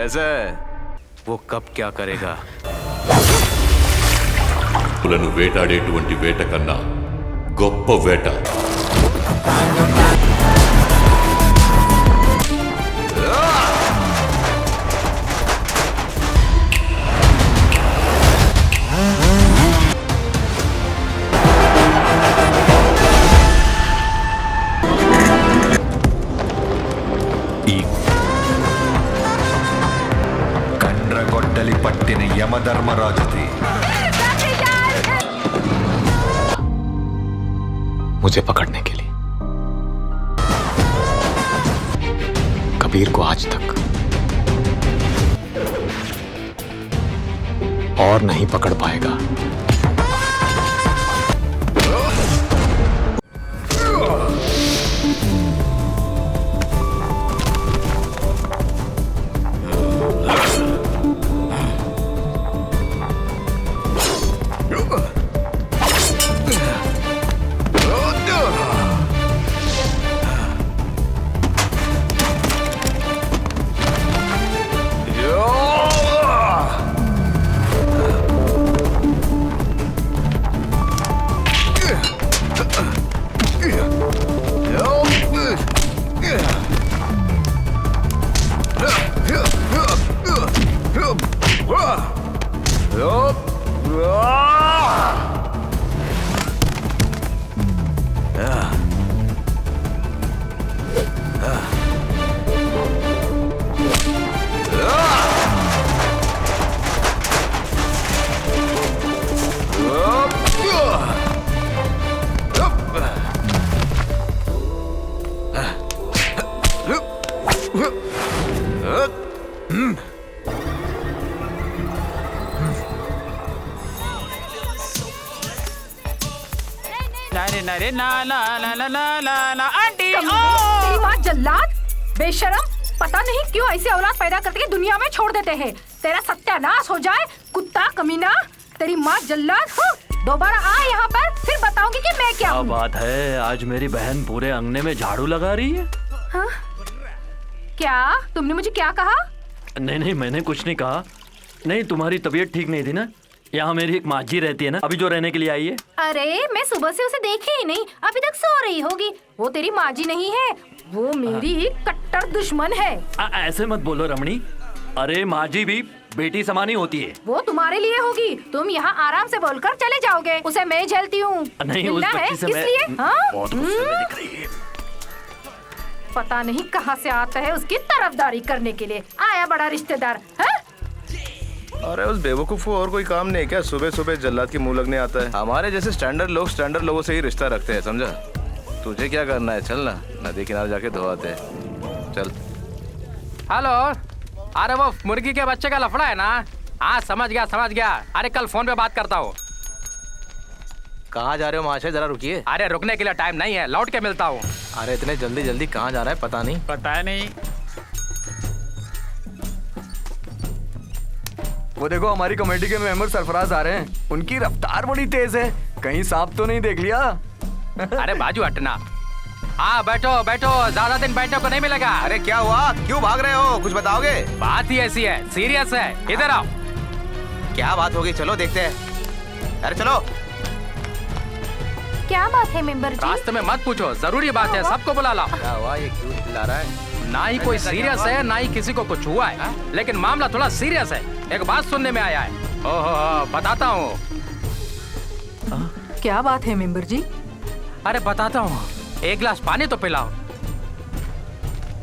ऐसा है, वो कब क्या करेगा? పులను వేటాడేటువంటి వేట కన్నా గొప్ప వేట కండ్రగొడ్డలి పట్టిన యమధర్మరాజుది. मुझे पकड़ने के लिए कबीर को आज तक और नहीं पकड़ पाएगा. अरे ना ना ना ना ना ना ना आंटी तेरी माँ जल्लाद, बेशरम, पता नहीं क्यों ऐसी औलाद पैदा करके दुनिया में छोड़ देते हैं. तेरा सत्यानाश हो जाए, कुत्ता कमीना. तेरी माँ जल्लाद. दोबारा आ यहाँ पर, फिर बताऊंगी कि मैं क्या हूँ. बात है, आज मेरी बहन पूरे अंगने में झाड़ू लगा रही है. हाँ? क्या तुमने मुझे क्या कहा? नहीं नहीं, मैंने कुछ नहीं कहा. नहीं, तुम्हारी तबीयत ठीक नहीं थी ना. यहाँ मेरी एक माजी रहती है ना, अभी जो रहने के लिए आई है. अरे मैं सुबह से उसे देखी ही नहीं, अभी तक सो रही होगी. वो तेरी माजी नहीं है, वो मेरी कट्टर दुश्मन है. ऐसे मत बोलो रमणी. अरे माजी भी बेटी समान ही होती है. वो तुम्हारे लिए होगी, तुम यहाँ आराम से बोलकर चले जाओगे. उसे मैं झेलती हूँ. नहीं, उस बच्ची से मैं बहुत गुस्से में दिख रही है. पता नहीं कहाँ से आता है उसकी तरफदारी करने के लिए. आया बड़ा रिश्तेदार. अरे उस बेवकूफ को और कोई काम नहीं है क्या? सुबह सुबह जल्लाद के मुंह लगने आता है. हमारे जैसे स्टैंडर्ड लोग स्टैंडर्ड लोगों से ही रिश्ता रखते हैं, समझा? तुझे क्या करना है? चल ना, नदी किनारे जाके धोआते हैं. चल. हेलो. अरे वो मुर्गी के बच्चे का लफड़ा है ना? हाँ समझ गया समझ गया. अरे कल फोन पे बात करता हूँ. कहाँ जा रहे हो महाशय? जरा रुकिए. अरे रुकने के लिए टाइम नहीं है, लौट के मिलता हूँ. अरे इतने जल्दी जल्दी कहाँ जा रहा है? पता नहीं. पता नहीं. वो देखो, हमारी कमेटी के मेंबर सरफराज आ रहे हैं. उनकी रफ्तार बड़ी तेज है. कहीं सांप तो नहीं देख लिया? अरे बाजू हटना. हाँ बैठो बैठो, ज्यादा दिन बैठने को नहीं मिलेगा. अरे क्या हुआ? क्यों भाग रहे हो? कुछ बताओगे? बात ही ऐसी है, सीरियस है. इधर आओ. क्या बात होगी? चलो देखते हैं. अरे चलो. क्या बात है मेंबर जी? रास्ते में मत पूछो, जरूरी बात है. सबको बुला लाओ. क्या हुआ? ये क्यों चिल्ला रहा है? ना ही कोई सीरियस है, ना ही किसी को कुछ हुआ है, लेकिन मामला थोड़ा सीरियस है. एक बात सुनने में आया है. ओहो, बताता हूँ. क्या बात है मेंबर जी? अरे बताता हूँ. एक गिलास पानी तो पिलाओ.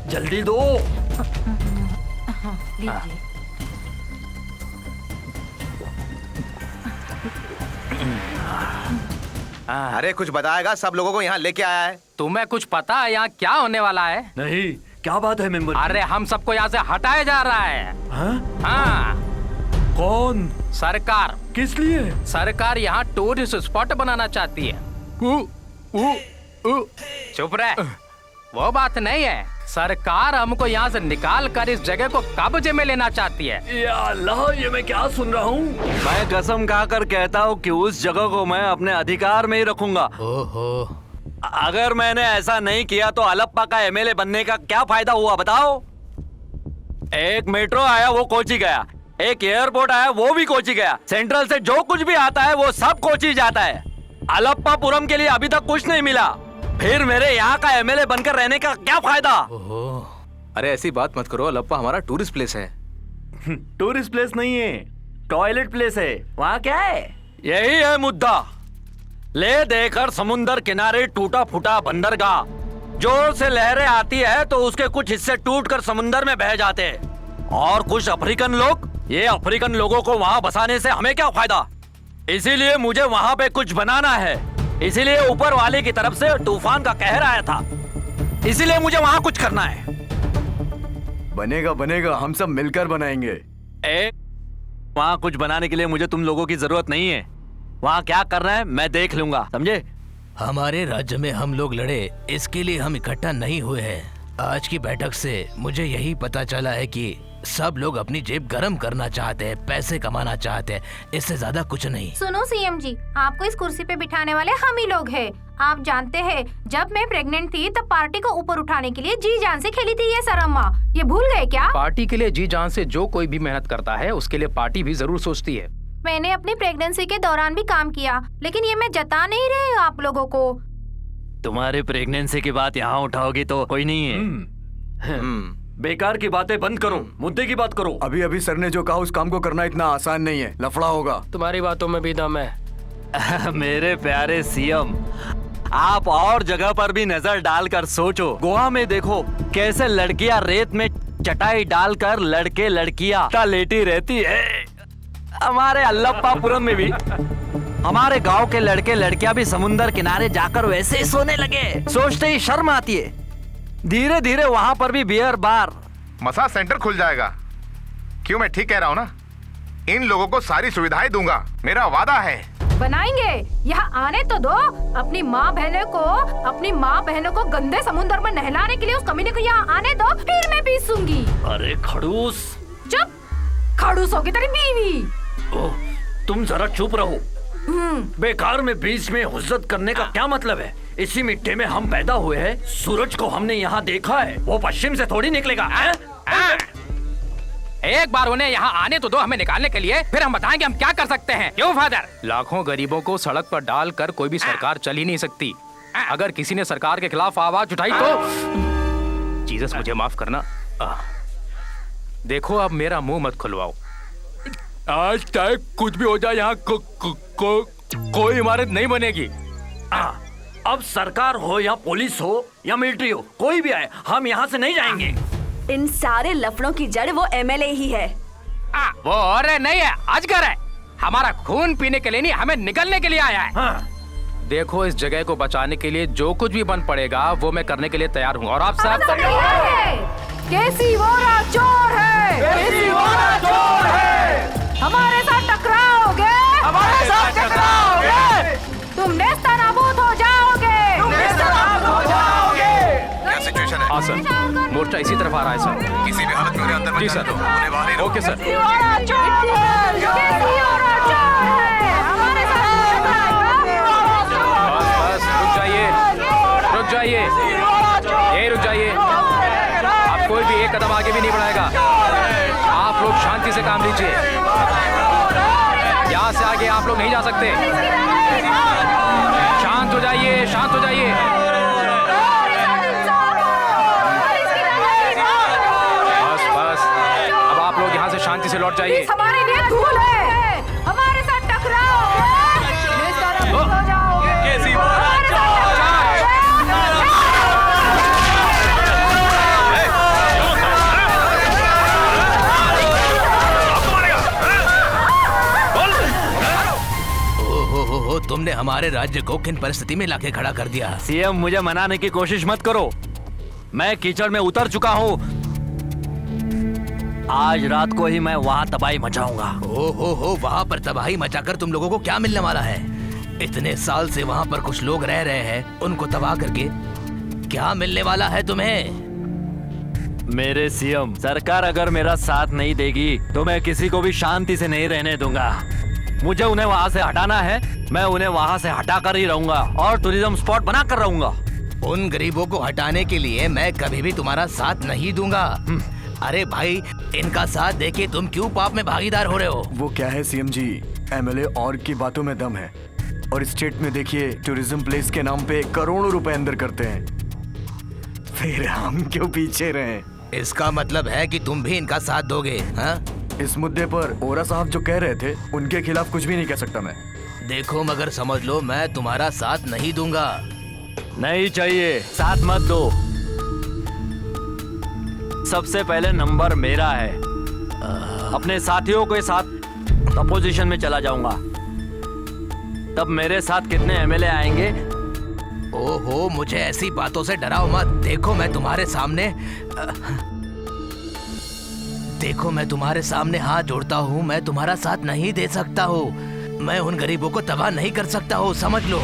जल्दी दो. अरे कुछ बताएगा? सब लोगों को यहाँ लेके आया है. तुम्हें कुछ पता है यहाँ क्या होने वाला है? नहीं, क्या बात है मेंबर? अरे हम सबको यहाँ से हटाया जा रहा है. हाँ. कौन? सरकार. किस लिए? सरकार यहाँ टूरिस्ट स्पॉट बनाना चाहती है. चुप रहे. वो बात नहीं है. सरकार हमको यहाँ से निकाल कर इस जगह को कब्जे में लेना चाहती है. या अल्लाह, ये मैं क्या सुन रहा हूँ? मैं कसम खाकर कहता हूँ कि उस जगह को मैं अपने अधिकार में ही रखूंगा. ओहो, अगर मैंने ऐसा नहीं किया तो अलप्पा का एमएलए बनने का क्या फायदा हुआ बताओ? एक मेट्रो आया वो कोची गया, एक एयरपोर्ट आया वो भी कोची गया, सेंट्रल से जो कुछ भी आता है वो सब कोची जाता है। अलप्पापुरम के लिए अभी तक कुछ नहीं मिला, फिर मेरे यहाँ का एमएलए बनकर रहने का क्या फायदा? अरे ऐसी बात मत करो, अलप्पा हमारा टूरिस्ट प्लेस है। टूरिस्ट प्लेस नहीं है, टॉयलेट प्लेस है। वहाँ क्या है? यही है मुद्दा। ले देकर समुंदर किनारे टूटा फूटा बंदरगाह, जोर से लहरें आती है तो उसके कुछ हिस्से टूटकर समुंदर में बह जाते हैं। और कुछ अफ्रीकन लोग, ये अफ्रीकन लोगों को वहाँ बसाने से हमें क्या फायदा? इसीलिए मुझे वहाँ पे कुछ बनाना है। इसीलिए ऊपर वाले की तरफ से तूफान का कहर आया था, इसीलिए मुझे वहाँ कुछ करना है। बनेगा बनेगा, हम सब मिलकर बनाएंगे। वहाँ कुछ बनाने के लिए मुझे तुम लोगों की जरूरत नहीं है। वहाँ क्या करना है मैं देख लूंगा, समझे? हमारे राज्य में हम लोग लड़े, इसके लिए हम इकट्ठा नहीं हुए हैं। आज की बैठक से मुझे यही पता चला है कि सब लोग अपनी जेब गरम करना चाहते हैं, पैसे कमाना चाहते हैं, इससे ज्यादा कुछ नहीं। सुनो सीएम जी, आपको इस कुर्सी पे बिठाने वाले हम ही लोग हैं। आप जानते हैं, जब मैं प्रेग्नेंट थी तब पार्टी को ऊपर उठाने के लिए जी जान से खेली थी ये सरम्मा। ये भूल गए क्या? पार्टी के लिए जी जान से जो कोई भी मेहनत करता है उसके लिए पार्टी भी जरूर सोचती है। मैंने अपनी प्रेगनेंसी के दौरान भी काम किया, लेकिन ये मैं जता नहीं रही हूँ आप लोगों को। तुम्हारे प्रेगनेंसी की बात यहाँ उठाओगी तो कोई नहीं है। बेकार की बातें बंद करो, मुद्दे की बात करो। अभी अभी सर ने जो कहा उस काम को करना इतना आसान नहीं है, लफड़ा होगा। तुम्हारी बातों में भी दम है। मेरे प्यारे सीएम, आप और जगह पर भी नजर डालकर सोचो। गोवा में देखो कैसे लड़कियां रेत में चटाई डालकर लड़के लड़कियां लेटी रहती है। हमारे अल्लप्पापुरम में भी हमारे गांव के लड़के लड़कियां भी समुंदर किनारे जाकर वैसे ही सोने लगे। सोचते ही शर्म आती है। धीरे धीरे वहां पर भी बियर बार, मसाज सेंटर खुल जाएगा। क्यों, मैं ठीक कह रहा हूँ ना? इन लोगों को सारी सुविधाएं दूंगा, मेरा वादा है। बनाएंगे, यहाँ आने तो दो। अपनी माँ बहनों को गंदे समुद्र में नहलाने के लिए उस कमीने को यहाँ आने दो, फिर मैं पीसूंगी। अरे खड़ूस, चुप। खड़ूस होगी तेरी बीवी। ओह, तुम जरा चुप रहो। बेकार में बीच में हुज्जत करने का क्या मतलब है? इसी मिट्टी में हम पैदा हुए हैं। सूरज को हमने यहाँ देखा है, वो पश्चिम से थोड़ी निकलेगा। एक बार उन्हें यहाँ आने तो दो हमें निकालने के लिए, फिर हम बताएंगे हम क्या कर सकते हैं। क्यों फादर? लाखों गरीबों को सड़क पर डालकर कोई भी सरकार चल ही नहीं सकती। अगर किसी ने सरकार के खिलाफ आवाज उठाई तो जीसस मुझे माफ करना। देखो अब मेरा मुंह मत खुलवाओ। आज तक कुछ भी हो जाए यहाँ कोई इमारत नहीं बनेगी। अब सरकार हो या पुलिस हो या मिलिट्री हो, कोई भी आए, हम यहाँ से नहीं जाएंगे। इन सारे लफड़ों की जड़ वो एमएलए ही है। वो और नहीं है, अजगर है। हमारा खून पीने के लिए नहीं, हमें निकलने के लिए आया है। देखो इस जगह को बचाने के लिए जो कुछ भी बन पड़ेगा वो मैं करने के लिए तैयार हूँ। और आप सब केसी वोरा चोर है, केसी वोरा चोर है। हमारे साथ टकराओगे, हमारे साथ टकराओगे, तुम नेस्तनाबूद हो जाओगे, क्या सिचुएशन है? हाँ सर, मोर्चा इसी तरफ आ रहा है सर। किसी भी हालत में उन्हें अंदर मत जी जाने सर। दो, उन्हें बाहर ही रखो। Okay sir. केसी वोरा चोर है, हमारे साथ बस रुक जाइए, रुक जाइए, यही रुक जाइए। आप कोई भी एक कदम आगे भी नहीं बढ़ाएगा। आप लोग शांति से काम लीजिए। यहाँ से आगे आप लोग नहीं जा सकते। शांत हो जाइए, शांत हो जाइए। बस बस, अब आप लोग यहाँ से शांति से लौट जाइए। हमारे लिए धूल है, हमारे साथ टकराओगे, नेस्तनाबूद हो जाओगे। हो तुमने हमारे राज्य को किन परिस्थिति में लाके खड़ा कर दिया? सीएम, मुझे मनाने की कोशिश मत करो। मैं कीचड़ में उतर चुका हूँ। आज रात को ही मैं वहाँ तबाही मचाऊंगा। हो वहाँ पर तबाही मचाकर तुम लोगों को क्या मिलने वाला है? इतने साल से वहाँ पर कुछ लोग रह रहे हैं, उनको तबाह करके क्या मिलने वाला है तुम्हें? मेरे सीएम, सरकार अगर मेरा साथ नहीं देगी तो मैं किसी को भी शांति से नहीं रहने दूंगा। मुझे उन्हें वहाँ से हटाना है, मैं उन्हें वहाँ से हटा कर ही रहूंगा और टूरिज्म स्पॉट बना कर रहूंगा। उन गरीबों को हटाने के लिए मैं कभी भी तुम्हारा साथ नहीं दूंगा। अरे भाई, इनका साथ देके तुम क्यों पाप में भागीदार हो रहे हो? वो क्या है सीएम जी, एमएलए और की बातों में दम है, और स्टेट में देखिए टूरिज्म प्लेस के नाम पे करोड़ों रुपए अंदर करते हैं, फिर हम क्यों पीछे रहे? इसका मतलब है कि तुम भी इनका साथ दोगे, हाँ? इस मुद्दे पर ओरा साहब जो कह रहे थे उनके खिलाफ कुछ भी नहीं कह सकता मैं। देखो मगर समझ लो, मैं तुम्हारा साथ नहीं दूंगा। नहीं चाहिए, साथ मत दो। सबसे पहले नंबर मेरा है। अपने साथियों के साथ अपोजिशन में चला जाऊंगा, तब मेरे साथ कितने एमएलए आएंगे? ओहो, मुझे ऐसी बातों से डराओ मत। देखो मैं तुम्हारे सामने हाथ जोड़ता हूँ, मैं तुम्हारा साथ नहीं दे सकता हूँ। मैं उन गरीबों को तबाह नहीं कर सकता हूँ, समझ लो।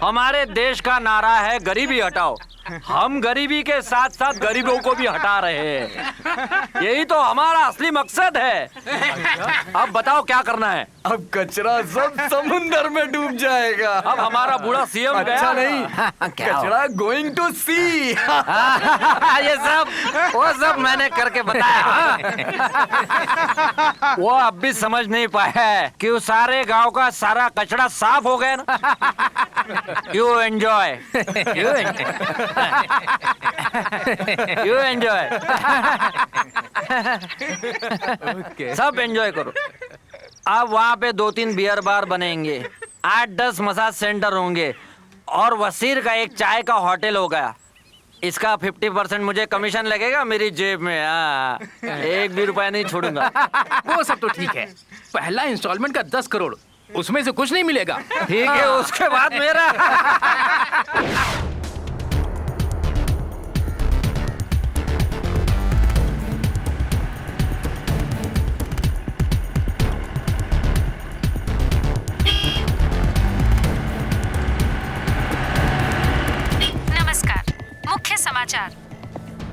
हमारे देश का नारा है गरीबी हटाओ। हम गरीबी के साथ साथ गरीबों को भी हटा रहे हैं। यही तो हमारा असली मकसद है। अब बताओ क्या करना है? अब कचरा सब समुंदर में डूब जाएगा। अब हमारा बूढ़ा सीएम अच्छा नहीं, कचरा गोइंग टू सी। वो सब मैंने करके बताया। वो अब भी समझ नहीं पाया है कि उस सारे गांव का सारा कचरा साफ हो गया ना। यू एंजॉय, यू एंजॉय, सब एंजॉय करो। अब वहाँ पे 2-3 बियर बार बनेंगे, 8-10 मसाज सेंटर होंगे, और वसीर का एक चाय का होटल होगा। इसका 50% मुझे कमीशन लगेगा मेरी जेब में। हाँ, 1 भी रुपया नहीं छोड़ूंगा। वो सब तो ठीक है, पहला इंस्टॉलमेंट का 10 करोड़, उसमें से कुछ नहीं मिलेगा। ठीक है, उसके बाद मेरा। मुख्य समाचार।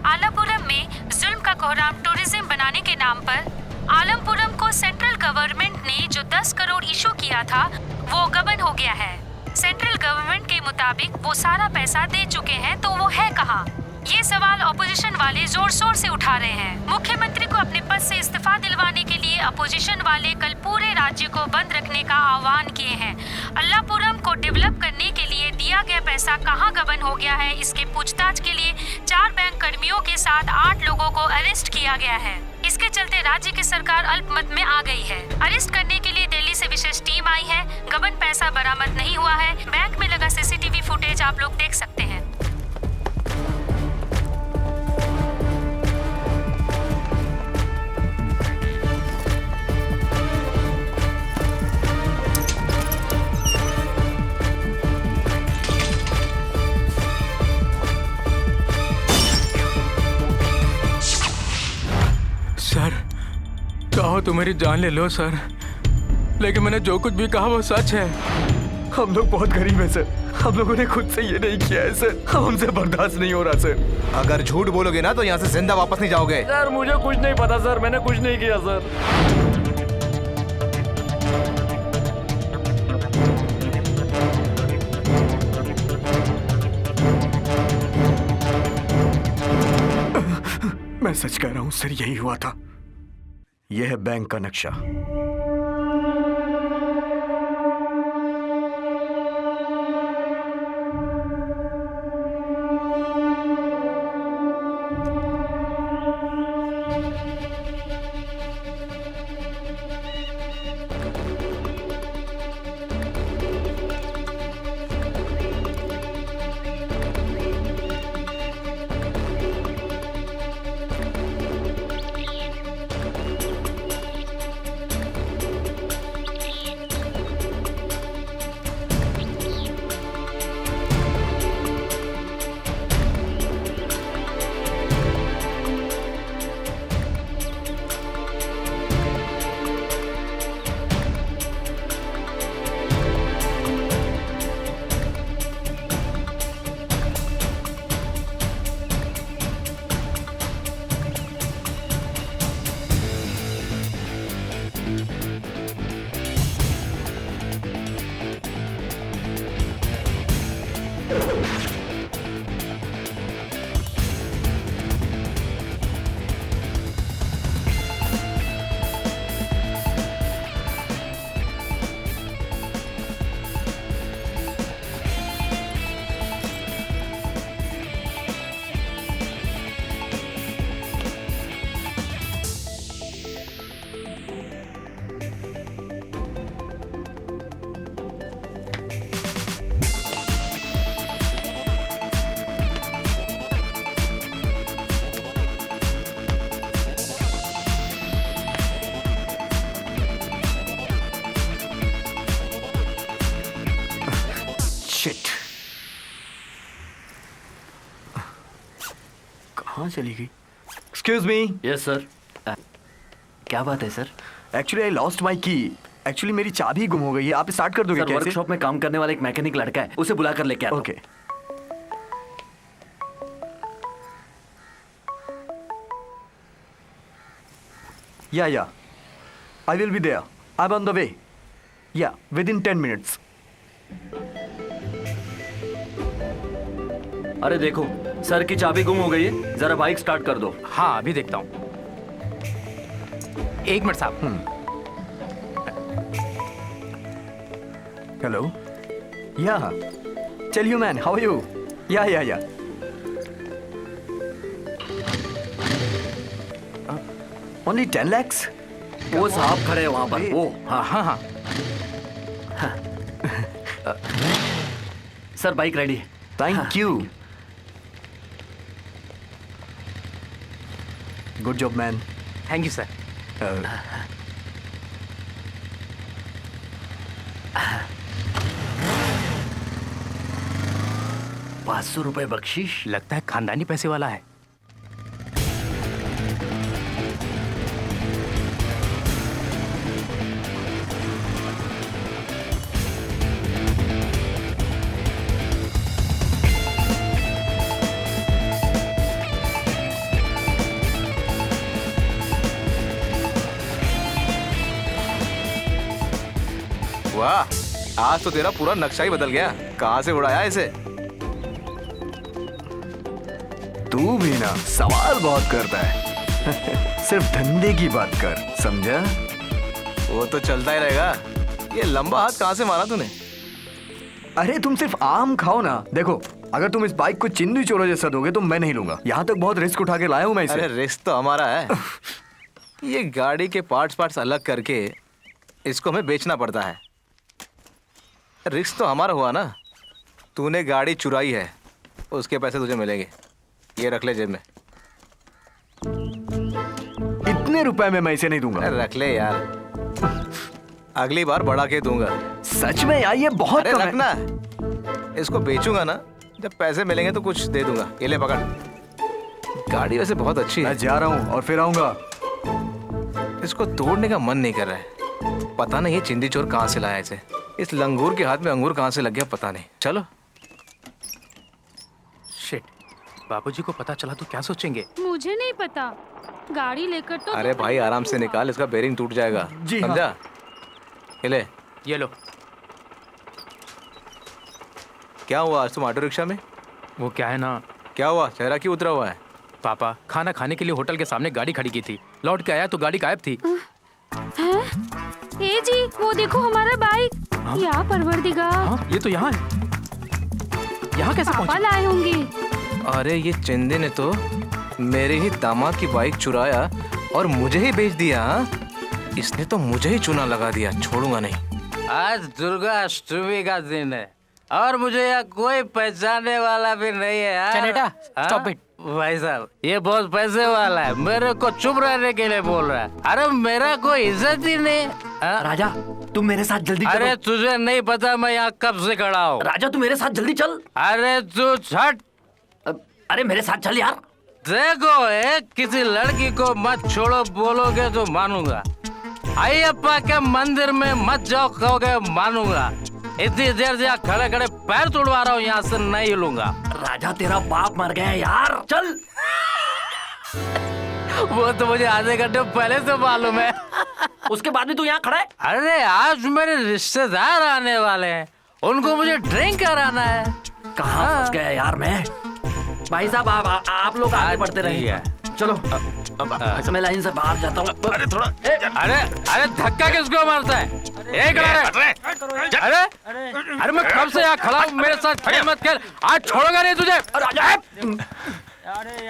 आलमपुरम में जुल्म का कोहराम टूरिज्म बनाने के नाम पर आलमपुरम को सेंट्रल गवर्नमेंट ने जो 10 करोड़ इशू किया था वो गबन हो गया है। सेंट्रल गवर्नमेंट के मुताबिक वो सारा पैसा दे चुके हैं, तो वो है कहाँ? ये सवाल अपोजिशन वाले जोर शोर से उठा रहे हैं। मुख्यमंत्री को अपने पद से इस्तीफा दिलवाने के लिए अपोजिशन वाले कल पूरे राज्य को बंद रखने का आह्वान किए हैं। अल्लापुरम को डेवलप करने के लिए दिया गया पैसा कहां गबन हो गया है, इसके पूछताछ के लिए 4 बैंक कर्मियों के साथ 8 लोगों को अरेस्ट किया गया है। इसके चलते राज्य की सरकार अल्पमत में आ गई है। अरेस्ट करने के लिए दिल्ली से विशेष टीम आई है। गबन पैसा बरामद नहीं हुआ है। बैंक में लगा सीसीटीवी फुटेज आप लोग देख सकते हैं। सर, कहो तो मेरी जान ले लो सर, लेकिन मैंने जो कुछ भी कहा वो सच है। हम लोग बहुत गरीब हैं सर, हम लोगों ने खुद से ये नहीं किया है सर, हमसे बर्दाश्त नहीं हो रहा सर। अगर झूठ बोलोगे ना तो यहाँ से जिंदा वापस नहीं जाओगे। सर मुझे कुछ नहीं पता सर, मैंने कुछ नहीं किया सर। मैं सच कह रहा हूँ सर, यही हुआ था। यह है बैंक का नक्शा। शिट, कहाँ चली गई? Excuse me. Yes sir. क्या बात है sir? Actually I lost my की। एक्चुअली मेरी चाबी गुम हो गई है। आप स्टार्ट कर दोगे सर, कैसे? वर्कशॉप में काम करने वाला एक मैकेनिक लड़का है, उसे बुला कर लेके आता हूं। Okay. Yeah I will be there. I am on the way. Yeah with in 10 minutes. अरे देखो, सर की चाबी गुम हो गई है, जरा बाइक स्टार्ट कर दो। हाँ अभी देखता हूँ। एक मिनट साहब। Hello. Yeah tell you man, how are you? Yeah only 10 lakhs? वो साहब खड़े हैं वहां पर। वो हाँ। सर बाइक रेडी है। Thank you. Good job man. Thank you sir. 500 रुपए बख्शीश। लगता है खानदानी पैसे वाला है। वाह, आज तो तेरा पूरा नक्शा ही बदल गया। कहाँ से उड़ाया इसे? तू भी ना सवाल बहुत करता है। सिर्फ धंधे की बात कर, समझा? वो तो चलता ही रहेगा। ये लंबा हाथ कहाँ से मारा तूने? अरे तुम सिर्फ आम खाओ ना। देखो, अगर तुम इस बाइक को चिंदी चोरों जैसा दोगे तो मैं नहीं लूंगा। यहाँ तक बहुत रिस्क उठा के लाया हूँ मैं इसे। अरे रिस्क तो हमारा है। ये गाड़ी के पार्ट्स अलग करके इसको हमें बेचना पड़ता है। रिस्क तो हमारा हुआ ना। तूने गाड़ी चुराई है, उसके पैसे तुझे मिलेंगे। ये रख ले जेब में। इतने रुपए में मैं इसे नहीं दूंगा। रख ले यार, अगली बार बढ़ा के दूंगा। सच में यार, ये बहुत कम है। रखना। इसको बेचूंगा ना, जब पैसे मिलेंगे तो कुछ दे दूंगा। ये ले पकड़। गाड़ी वैसे बहुत अच्छी है। मैं जा रहा हूँ और फिर आऊंगा। इसको तोड़ने का मन नहीं कर रहा है। पता नहीं ये चिंदी चोर कहाँ से लाया इसे। इस लंगूर के हाथ में अंगूर कहाँ से लग गया पता नहीं। चलो। शिट, बाबूजी को पता चला तो क्या सोचेंगे? मुझे नहीं पता, गाड़ी लेकर तो। अरे भाई आराम से निकाल, इसका बेरिंग टूट जाएगा। जी समझा? ये ले। ये लो। क्या हुआ आज तुम ऑटो रिक्शा में? वो क्या है ना। क्या हुआ, चेहरा क्यों उतरा हुआ है? पापा खाना खाने के लिए होटल के सामने गाड़ी खड़ी की थी, लौट के आया तो गाड़ी गायब थी। ए जी, वो देखो हमारा बाइक। या परवरदिगार। हाँ, ये तो यहाँ है। यहाँ कैसे पापा पहुंची? लाए होंगे। अरे ये चिंदे ने तो मेरे ही दामाद की बाइक चुराया और मुझे ही बेच दिया। इसने तो मुझे ही चूना लगा दिया। छोड़ूंगा नहीं। आज दुर्गा अष्टमी का दिन है और मुझे यहाँ कोई पहचानने वाला भी नहीं है यार। चनेटा, stop it। भाई साहब, ये बहुत पैसे वाला है, मेरे को चुप रहने के लिए बोल रहा है। अरे मेरा कोई इज्जत ही नहीं। राजा, तुम मेरे साथ जल्दी चलो। अरे तुझे नहीं पता मैं यहाँ कब से खड़ा हूँ। राजा, तू मेरे साथ जल्दी चल। अरे तू छट। अरे मेरे साथ चल यार। देखो, किसी लड़की को मत छोड़ो बोलोगे तो मानूंगा। अयप्पा के मंदिर में मत जाओ कहोगे मानूंगा। इतनी देर से खड़े खड़े पैर तोड़वा रहा हूँ, यहाँ से नहीं हिलूंगा। राजा, तेरा बाप मर गया यार, चल। वो तो मुझे आधे घंटे पहले से मालूम है। उसके बाद भी तू यहाँ खड़ा है? अरे आज मेरे रिश्तेदार आने वाले हैं, उनको मुझे ड्रिंक कराना है। कहाँ फंस गया यार मैं। भाई साहब आप लोग आगे बढ़ते रहिए। चलो मैं लाइन से बाहर जाता हूँ। अरे थोड़ा अरे धक्का किसको मारता है? एक अरे मैं कब से यहाँ खड़ा हूँ, मेरे साथ खेल मत खेल। आज छोड़ूंगा नहीं तुझे।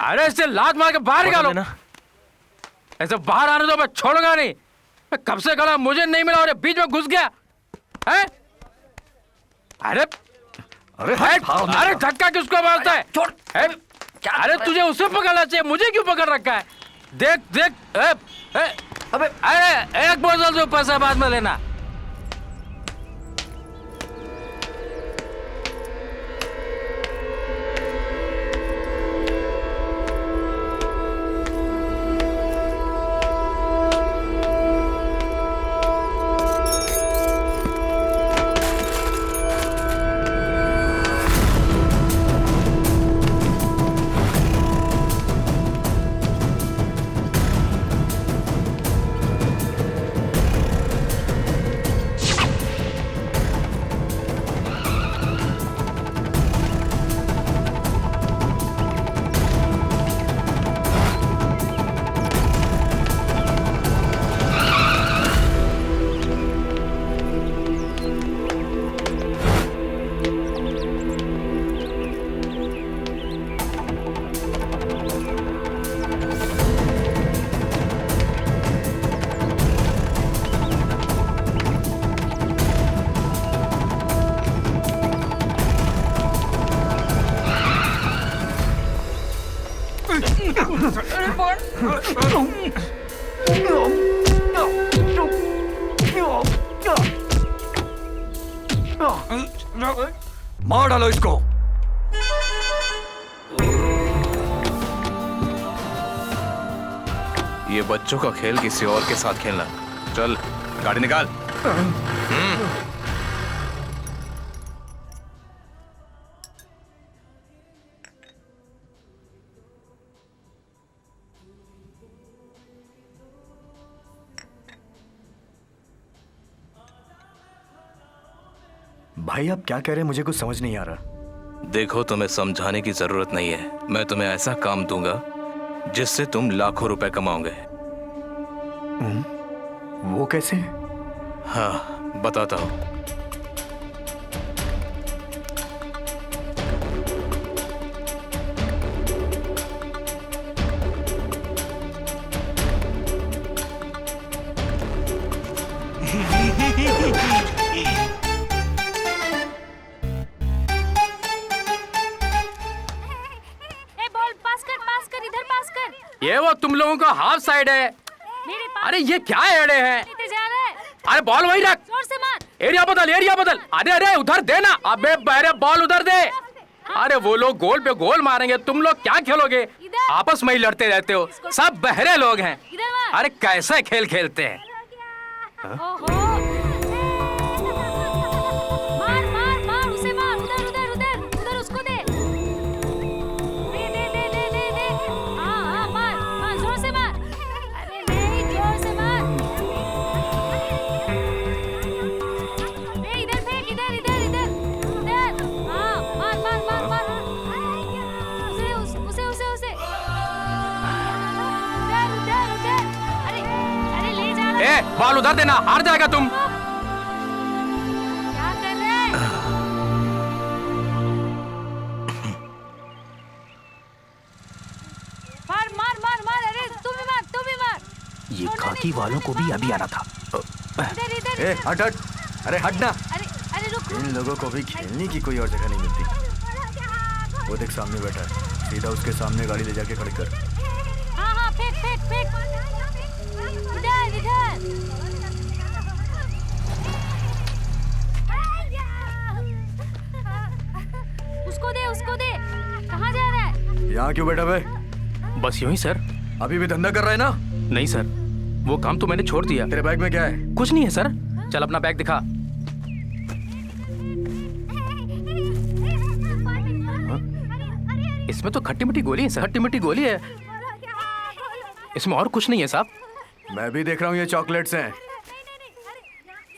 अरे इससे लात मार के बाहर निकालो। ऐसे बाहर आने दो, मैं छोड़ूंगा नहीं। मैं कब से खड़ा, मुझे नहीं मिला और बीच में घुस गया है। अरे अरे धक्का किसको मारता है? छोड़। अरे तुझे उसे पकड़ना चाहिए, मुझे क्यों पकड़ रखा है? देख देख अबे अरे एक बोतल जो पैसा बाद में लेना। मार डालो इसको। ये बच्चों का खेल किसी और के साथ खेलना। चल गाड़ी निकाल। भाई आप क्या कह रहे हैं, मुझे कुछ समझ नहीं आ रहा। देखो, तुम्हें समझाने की जरूरत नहीं है। मैं तुम्हें ऐसा काम दूंगा जिससे तुम लाखों रुपए कमाओगे। वो कैसे? हाँ बताता हूँ। ये वो तुम लोगों का हाफ साइड है। अरे ये क्या एड़े हैं? अरे बॉल वही रख। जोर से मार। एरिया बदल, एरिया बदल। अरे अरे उधर देना। अबे बहरे बॉल उधर दे। अरे वो लोग गोल पे गोल मारेंगे, तुम लोग क्या खेलोगे? आपस में ही लड़ते रहते हो, सब बहरे लोग हैं। अरे कैसे खेल खेलते हैं? मार मार मार उसे मार। उधर उधर उधर उधर उसको दे। दे दे दे दे दे दे। हाँ हाँ मार मार जोर से मार। अरे नहीं जोर से मार। इधर फेंक, इधर इधर इधर इधर। हाँ मार मार मार मार। उसे उसे उसे उसे। उधर उधर उधर। अरे अरे ले जा। ए बॉल उधर देना, हार जाएगा तुम। क्या कर रहे हैं? मार मार मार मार। अरे तू भी मार, तू भी मार। ये खाकी वालों को भी अभी आना था। इधर इधर। ए हट हट। अरे हट ना। अरे अरे रुक। इन लोगों को भी खेलने की कोई और जगह नहीं मिलती। वो देख सामने बैठा है, सीधा उसके सामने गाड़ी ले जाके खड़ी कर। हाँ हाँ फेंक फेंक फेंक। इधर इधर। उसको दे, उसको दे। कहाँ जा रहा है? यहाँ क्यों बैठा भाई? बस यूं ही सर। अभी भी धंधा कर रहा है ना? नहीं सर, वो काम तो मैंने छोड़ दिया। तेरे बैग में क्या है? कुछ नहीं है सर। चल अपना बैग दिखा। इसमें तो खट्टी मिट्टी गोली है सर। खट्टी मिट्टी गोली है, इसमें और कुछ नहीं है साहब। मैं भी देख रहा हूँ ये चॉकलेट्स हैं।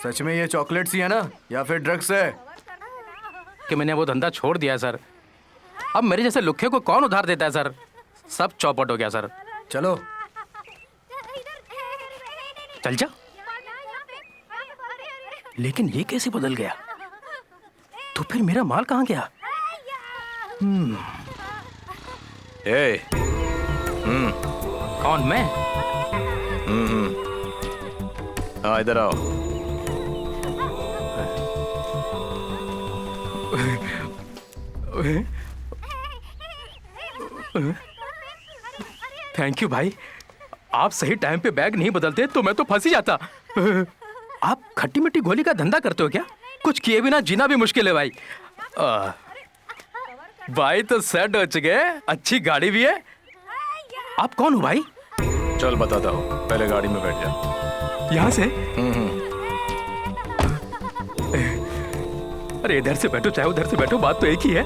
सच में ये चॉकलेट्स ही है ना, या फिर ड्रग्स है? कि मैंने वो धंधा छोड़ दिया है सर। अब मेरे जैसे लुखे को कौन उधार देता है सर? सब चौपट हो गया सर। चलो चल जा। लेकिन ये कैसे बदल गया? तो फिर मेरा माल कहाँ गया? ए, कौन मैं? हाँ इधर आओ। थैंक यू भाई। आप सही टाइम पे बैग नहीं बदलते तो मैं तो फंस ही जाता। आप खट्टी मिट्टी गोली का धंधा करते हो क्या? कुछ किए बिना जीना भी मुश्किल है भाई। भाई तो सेट हो चुके, अच्छी गाड़ी भी है। आप कौन हो भाई? चल बताता हूँ, पहले गाड़ी में बैठ जा। यहाँ से? अरे इधर से बैठो चाहे उधर से बैठो, बात तो एक ही है।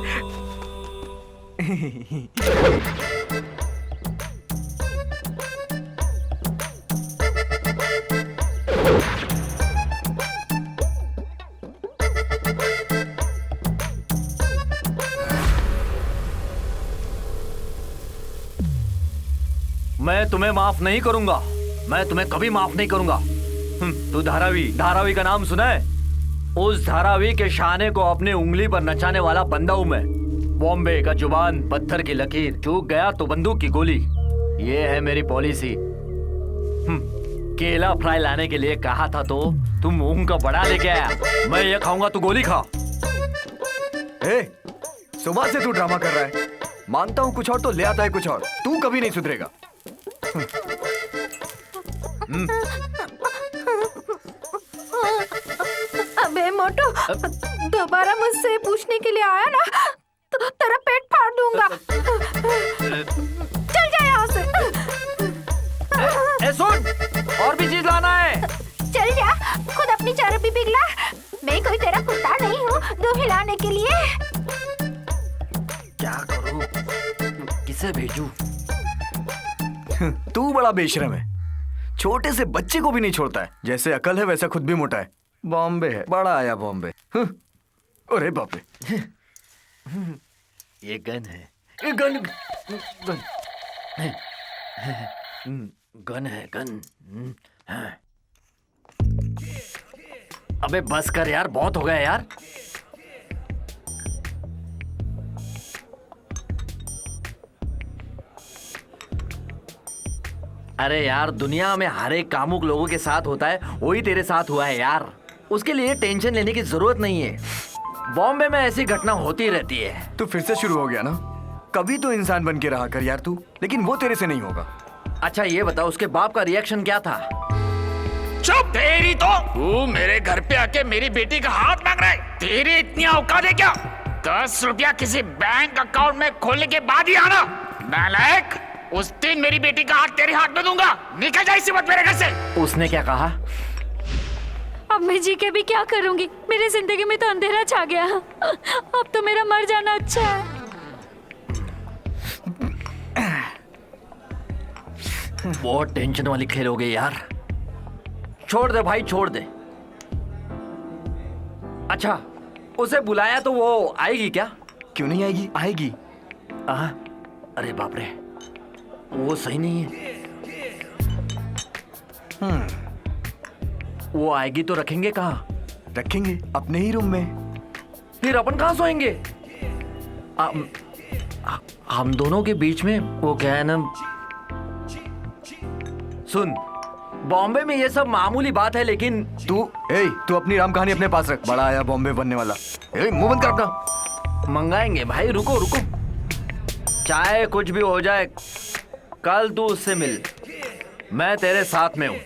मैं तुम्हें माफ नहीं करूंगा। मैं तुम्हें कभी माफ नहीं करूंगा। तू धारावी का नाम सुना है? उस धारावी के शाने को अपने उंगली पर नचाने वाला बंदा हूं मैं। बॉम्बे का जुबान, पत्थर की लकीर, चूक गया तो बंदूक की गोली। ये है मेरी पॉलिसी। केला फ्राई लाने के लिए कहा था तो तुम मूंग का बड़ा लेके आया। मैं ये खाऊंगा, तू गोली खा। सुबह से तू ड्रामा कर रहा है। मांगता हूँ कुछ और तो ले आता है कुछ और। तू कभी नहीं सुधरेगा। अबे मोटू, दोबारा मुझसे पूछने के लिए आया ना तो तेरा पेट फाड़ दूंगा। चल जा यहाँ से। सुन, और भी चीज लाना है। चल जा, खुद अपनी चर्बी पिघला। मैं कोई तेरा कुत्ता नहीं हूँ दूध हिलाने के लिए। क्या करूँ, किसे भेजूं? तू बड़ा बेशरम है, छोटे से बच्चे को भी नहीं छोड़ता है। जैसे अकल है वैसा खुद भी मोटा है। बॉम्बे है, बड़ा आया बॉम्बे। अरे बाप रे, ये गन है। ये गन है गन। अबे बस कर यार, बहुत हो गया यार। अरे यार, दुनिया में हर एक कामुक लोगों के साथ होता है, वही तेरे साथ हुआ है यार। उसके लिए टेंशन लेने की जरूरत नहीं है। बॉम्बे में ऐसी घटना होती रहती है। तू फिर से शुरू हो गया ना। कभी तो इंसान बन के रहा कर यार तू, लेकिन वो तेरे से नहीं होगा। अच्छा ये बता, उसके बाप का रिएक्शन क्या था? चुप तेरी तो। तू मेरे घर पे आके मेरी बेटी का हाथ मांग रहा है? तेरी इतनी औकात है क्या? 10 रुपया किसी बैंक अकाउंट में खोलने के बाद ही आना। नालायक, उस दिन मेरी बेटी का हाथ तेरे हाथ में दूंगा। निकल जा इसी वक्त मेरे घर से। उसने क्या कहा? अब मैं जी के भी क्या करूंगी? मेरी जिंदगी में तो अंधेरा छा गया। अब तो मेरा मर जाना अच्छा है। बहुत टेंशन वाली खेल हो गई यार। छोड़ दे भाई, छोड़ दे। अच्छा, उसे बुलाया तो वो आएगी क्या? क्यों नहीं आएगी, आएगी। अरे बाप रे, वो सही नहीं है। वो आएगी तो रखेंगे कहाँ? रखेंगे अपने ही रूम में। फिर अपन कहाँ सोएंगे? हम दोनों के बीच में वो क्या है ना। सुन, बॉम्बे में ये सब मामूली बात है, लेकिन तू अपनी राम कहानी अपने पास रख। बड़ा आया बॉम्बे बनने वाला। मुंह बंद कर अपना। मंगाएंगे भाई, रुको रुको। चाहे कुछ भी हो जाए, कल तू उससे मिल। मैं तेरे साथ में हूं।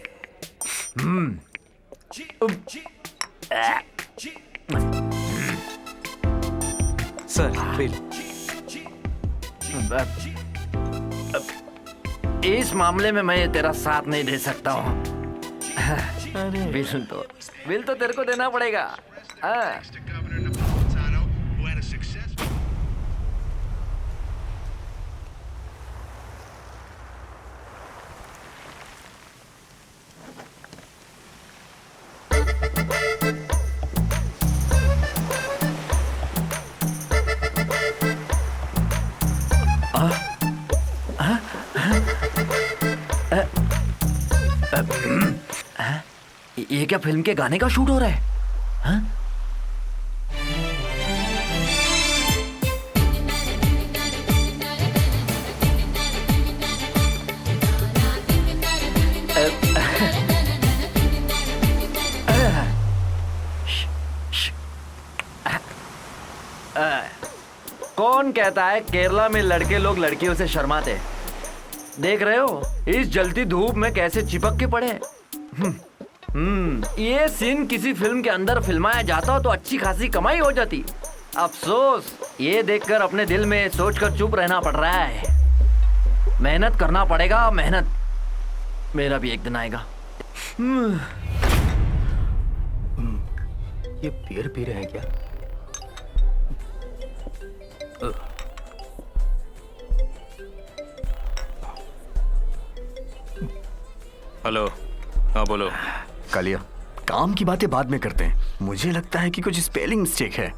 Sir bill. इस मामले में मैं तेरा साथ नहीं दे सकता हूँ। बिल तो तेरे को देना पड़ेगा। ये क्या फिल्म के गाने का शूट हो रहा है? हाँ? कौन कहता है केरला में लड़के लोग लड़कियों से शर्माते हैं? देख रहे हो इस जलती धूप में कैसे चिपक के पड़े हैं। ये सीन किसी फिल्म के अंदर फिल्माया जाता हो तो अच्छी खासी कमाई हो जाती। अफसोस ये देखकर अपने दिल में सोचकर चुप रहना पड़ रहा है। मेहनत करना पड़ेगा, मेहनत। मेरा भी एक दिन आएगा। ये बियर पी रहे हैं क्या? हेलो, हाँ बोलो। कालिया, काम की बातें बाद में करते हैं। मुझे लगता है कि कुछ स्पेलिंग मिस्टेक है।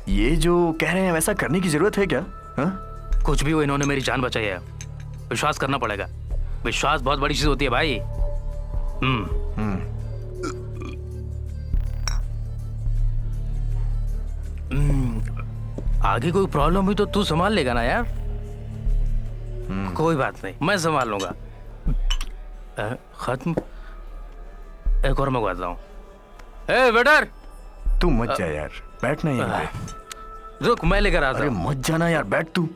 ये जो कह रहे हैं वैसा करने की जरूरत है क्या? हा? कुछ भी हो, इन्होंने मेरी जान बचाई है। विश्वास करना पड़ेगा। विश्वास बहुत बड़ी चीज होती है भाई। आगे कोई प्रॉब्लम हुई तो तू संभाल लेगा ना यार? कोई बात नहीं, मैं संभाल लूंगा। खत्म। एक और मंगवाता हूँ। ए वेटर, तू मत जा यार, बैठना यहाँ पे। रुक, मैं लेकर आता अरे हूँ। मत जाना यार, बैठ तू।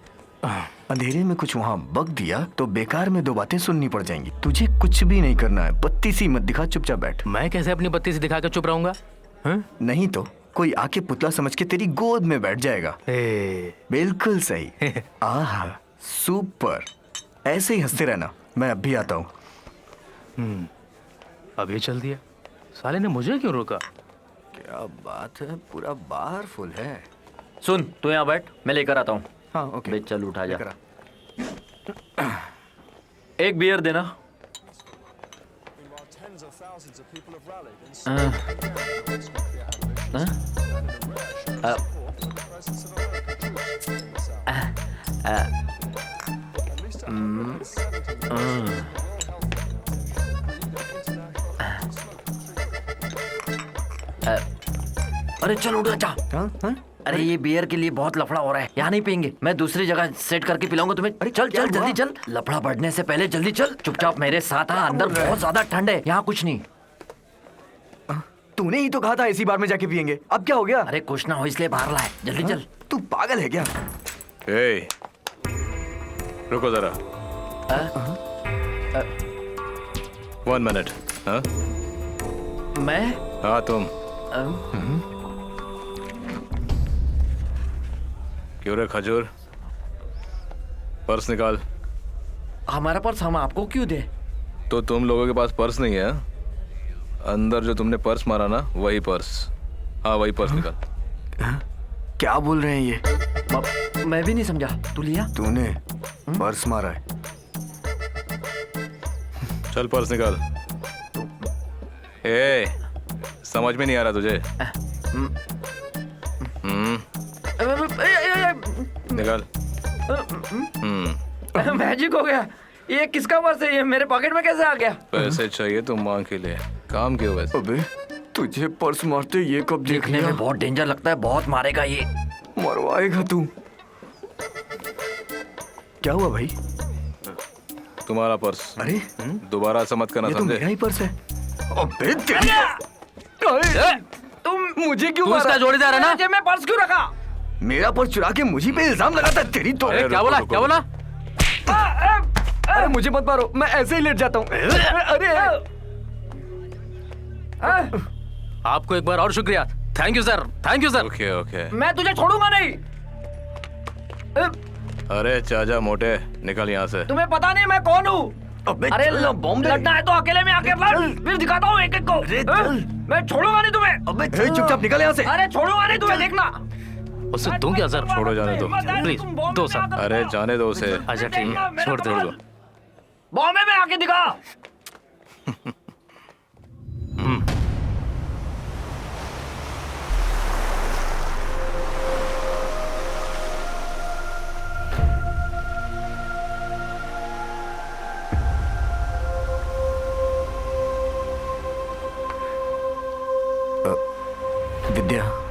अंधेरे में कुछ वहाँ बक दिया तो बेकार में दो बातें सुननी पड़ जाएंगी। तुझे कुछ भी नहीं करना है, बत्ती सी मत दिखा, चुपचाप बैठ। मैं कैसे अपनी बत्ती से दिखा कर चुप रहूंगा? नहीं तो कोई आके पुतला समझ के तेरी गोद में बैठ जाएगा। बिल्कुल सही। आहा, सुपर। ऐसे ही हंसते रहना, मैं अब भी आता हूँ। अब ये चल दिया। साले ने मुझे क्यों रोका? क्या बात है, पूरा बार फुल है। सुन, तू यहाँ बैठ, मैं लेकर आता हूँ। हाँ ओके। चल उठा जा। एक बियर देना। अरे चल उठ जा। अरे ये बियर के लिए बहुत लफड़ा हो रहा है, यहाँ नहीं पियेंगे। मैं दूसरी जगह सेट करके पिलाऊंगा तुम्हें। अरे चल चल जल्दी चल, लफड़ा बढ़ने से पहले जल्दी चल। चुपचाप मेरे साथ आ, अंदर बहुत ज्यादा ठंड है, यहाँ कुछ नहीं। तूने ही तो कहा था इसी बार में जाके पियेंगे, अब क्या हो गया? अरे कुछ ना हो इसलिए बाहर लाए, जल्दी चल। तू पागल है क्या? ए, रुको जरा। 1 मिनट। हाँ मैं? हाँ तुम। क्यों रे खजूर, पर्स निकाल। हमारा पर्स हम आपको क्यों दे? तो तुम लोगों के पास पर्स नहीं है? अंदर जो तुमने पर्स मारा ना, वही पर्स। हाँ वही पर्स निकाल। क्या बोल रहे हैं ये? मैं भी नहीं समझा। तू लिया? तूने पर्स मारा है? चल पर्स निकाल। ए, समझ में नहीं आ रहा तुझे? निकाल। मैजिक हो गया। ये किसका पर्स है? ये मेरे पॉकेट में कैसे आ गया? पैसे चाहिए तो मांग के लिए। काम क्यों वैसे? अबे तुझे पर्स मारते ये कब देख देखने लिया? में बहुत डेंजर लगता है, बहुत मारेगा ये। मरवाएगा तू। क्या हुआ भाई? तुम्हारा पर्स। अरे दोबारा ऐसा मत करना, ये तो समझे? मेरा ही पर्स है। अबे तुम मुझे क्यों तू इसका जोड़ीदार है ना? जेब में पर्स क्यों रखा? मेरा पर्स चुरा के मुझी पे इल्जाम लगाता तेरी तो। क्या बोला? क्या बोला? अरे मुझे मत मारो, मैं ऐसे ही लेट जाता हूँ। अरे आपको एक बार और शुक्रिया। Thank you sir, thank you sir. Okay okay. मैं तुझे छोड़ूंगा नहीं। अरे चाचा मोटे, निकल यहाँ से। तुम्हें पता नहीं मैं कौन हूँ? अरे लड़ना है तो अकेले में आके लड़, फिर दिखाता हूँ एक एक को। मैं छोड़ूंगा नहीं तुम्हें। अबे चुपचाप निकल यहाँ से। अरे छोड़ूंगा नहीं तुम्हें, देखना। उसे दूं क्या सर? छोड़ो, जाने दो प्लीज, दो सर। अरे जाने दो उसे। अच्छा ठीक है, छोड़ दो। बॉम्बे में आके दिखा।